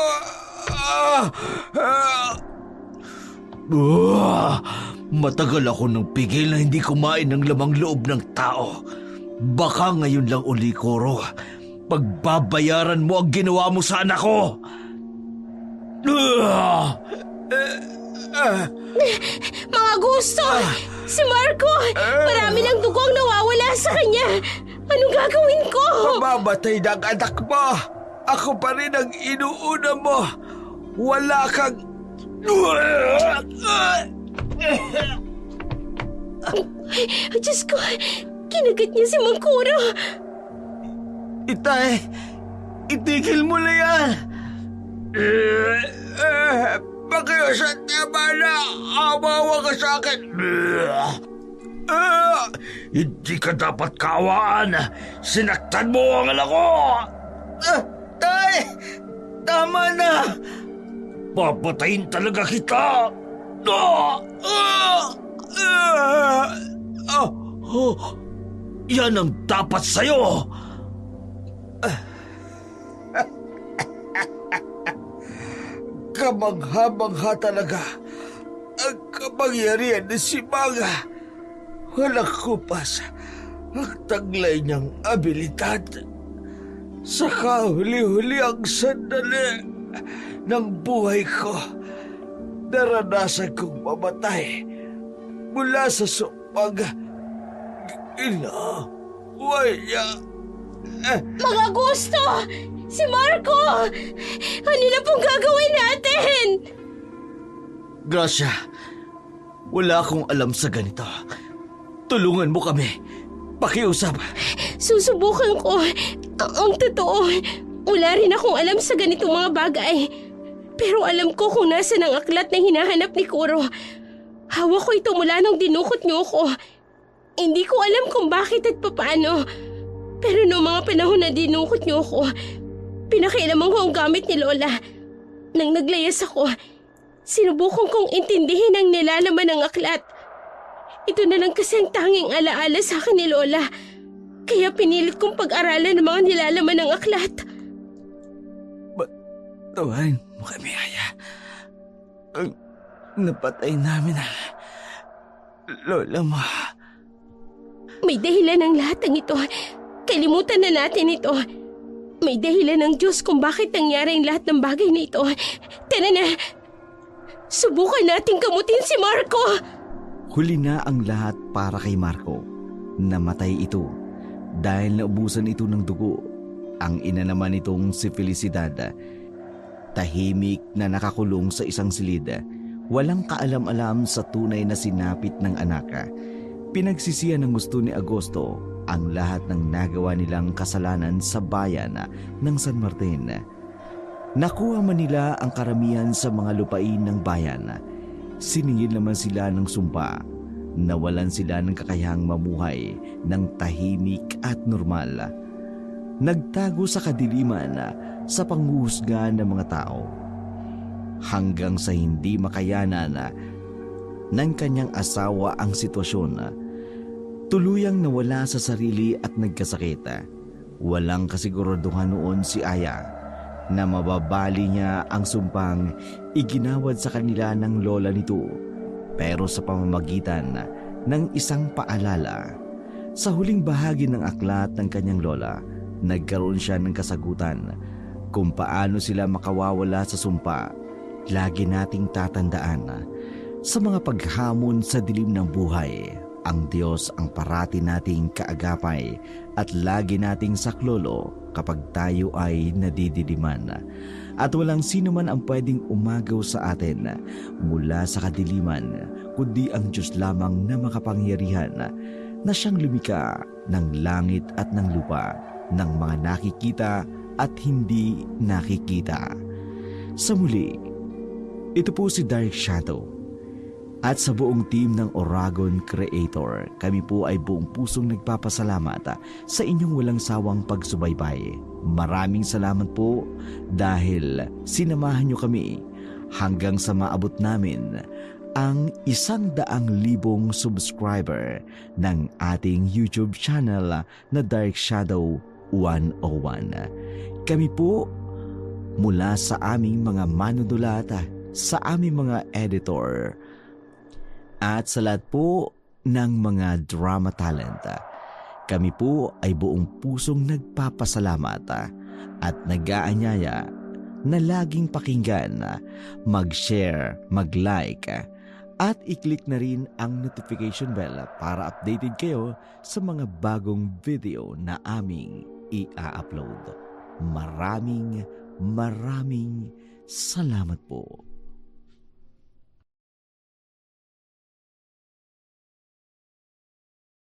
Matagal ako nang pigil na hindi kumain ng lamang loob ng tao. Baka ngayon lang uli, Koro. Pagbabayaran mo ang ginawa mo sa anak ko. Mga gusto! Si Marco! Marami ng dugo ang nawawala sa kanya! Anong gagawin ko? Mamamatay ng anak mo. Ako pa rin ang inuuna mo. Wala kang... Diyos ko! Kinagat niya si Mang Kuro! Itay, itigil mo na yan. Pakiusan, tama na. Awawa ka sa akin. Hindi ka dapat kawaan. Sinaktan mo ang anak ko. Tay! Tama na! Papatayin talaga kita. Yan ang dapat sa'yo. Kamangha-mangha talaga ang kapangyarihan ni si Manga. Walang kupas ang taglay niyang abilidad. Sa kahuli-huli ang sandali ng buhay ko, naranasan kong mamatay mula sa sumag. Inaway niya. Mga gusto! Si Marco! Ano na pong gagawin natin? Gracia, wala akong alam sa ganito. Tulungan mo kami. Pakiusap. Susubukan ko. Ang totoo, wala rin akong alam sa ganitong mga bagay. Pero alam ko kung nasa ng aklat na hinahanap ni Kuro. Hawak ko ito mula nung dinukot niyo ko. Hindi ko alam kung bakit at papaano. Pero noong mga panahon na dinukot niyo ko, pinakailaman ko ang gamit ni Lola. Nang naglayas ako, sinubukan kong intindihin ang nilalaman ng aklat. Ito na lang kasi ang tanging alaala sa akin ni Lola. Kaya pinilit kong pag-aralan ang mga nilalaman ng aklat. Tawarin mo kami, Aya. Ang napatay namin ang lola mo. May dahilan ang lahat ng ito. Kalimutan na natin ito. May dahilan ng Diyos kung bakit nangyari ang lahat ng bagay na ito. Tara na! Subukan nating gamutin si Marco! Huli na ang lahat para kay Marco. Namatay ito dahil naubusan ito ng dugo. Ang ina naman itong si Felicidad, tahimik na nakakulong sa isang silid. Walang kaalam-alam sa tunay na sinapit ng anak. Pinagsisihan ng gusto ni Agosto ang lahat ng nagawa nilang kasalanan sa bayan ng San Martin. Nakuha man nila ang karamihan sa mga lupain ng bayan. Siningil naman sila ng sumpa. Nawalan sila ng kakayahang mamuhay ng tahimik at normal. Nagtago sa kadiliman sa panghuhusga ng mga tao. Hanggang sa hindi makayanan ng kanyang asawa ang sitwasyon, tuluyang nawala sa sarili at nagkasakit. Walang kasiguraduhan noon si Aya na mababali niya ang sumpang iginawad sa kanila ng lola nito, pero sa pamamagitan ng isang paalala. Sa huling bahagi ng aklat ng kanyang lola, nagkaroon siya ng kasagutan kung paano sila makawawala sa sumpa. Lagi nating tatandaan, sa mga paghamon sa dilim ng buhay, ang Diyos ang parati nating kaagapay at lagi nating saklolo kapag tayo ay nadidiliman. At walang sino man ang pwedeng umagaw sa atin mula sa kadiliman, kundi ang Diyos lamang na makapangyarihan na siyang lumika ng langit at ng lupa, ng mga nakikita at hindi nakikita. Sa muli, ito po si Dark Shadow. At sa buong team ng Oragon Creator, kami po ay buong pusong nagpapasalamat sa inyong walang sawang pagsubaybay. Maraming salamat po dahil sinamahan nyo kami hanggang sa maabot namin ang 100,000 subscriber ng ating YouTube channel na Dark Shadow 101. Kami po mula sa aming mga manunulat, sa aming mga editor, at sa lahat po ng mga drama talent. Kami po ay buong pusong nagpapasalamat at nag-aanyaya na laging pakinggan, mag-share, mag-like, at i-click na rin ang notification bell para updated kayo sa mga bagong video na aming i-upload. Maraming salamat po.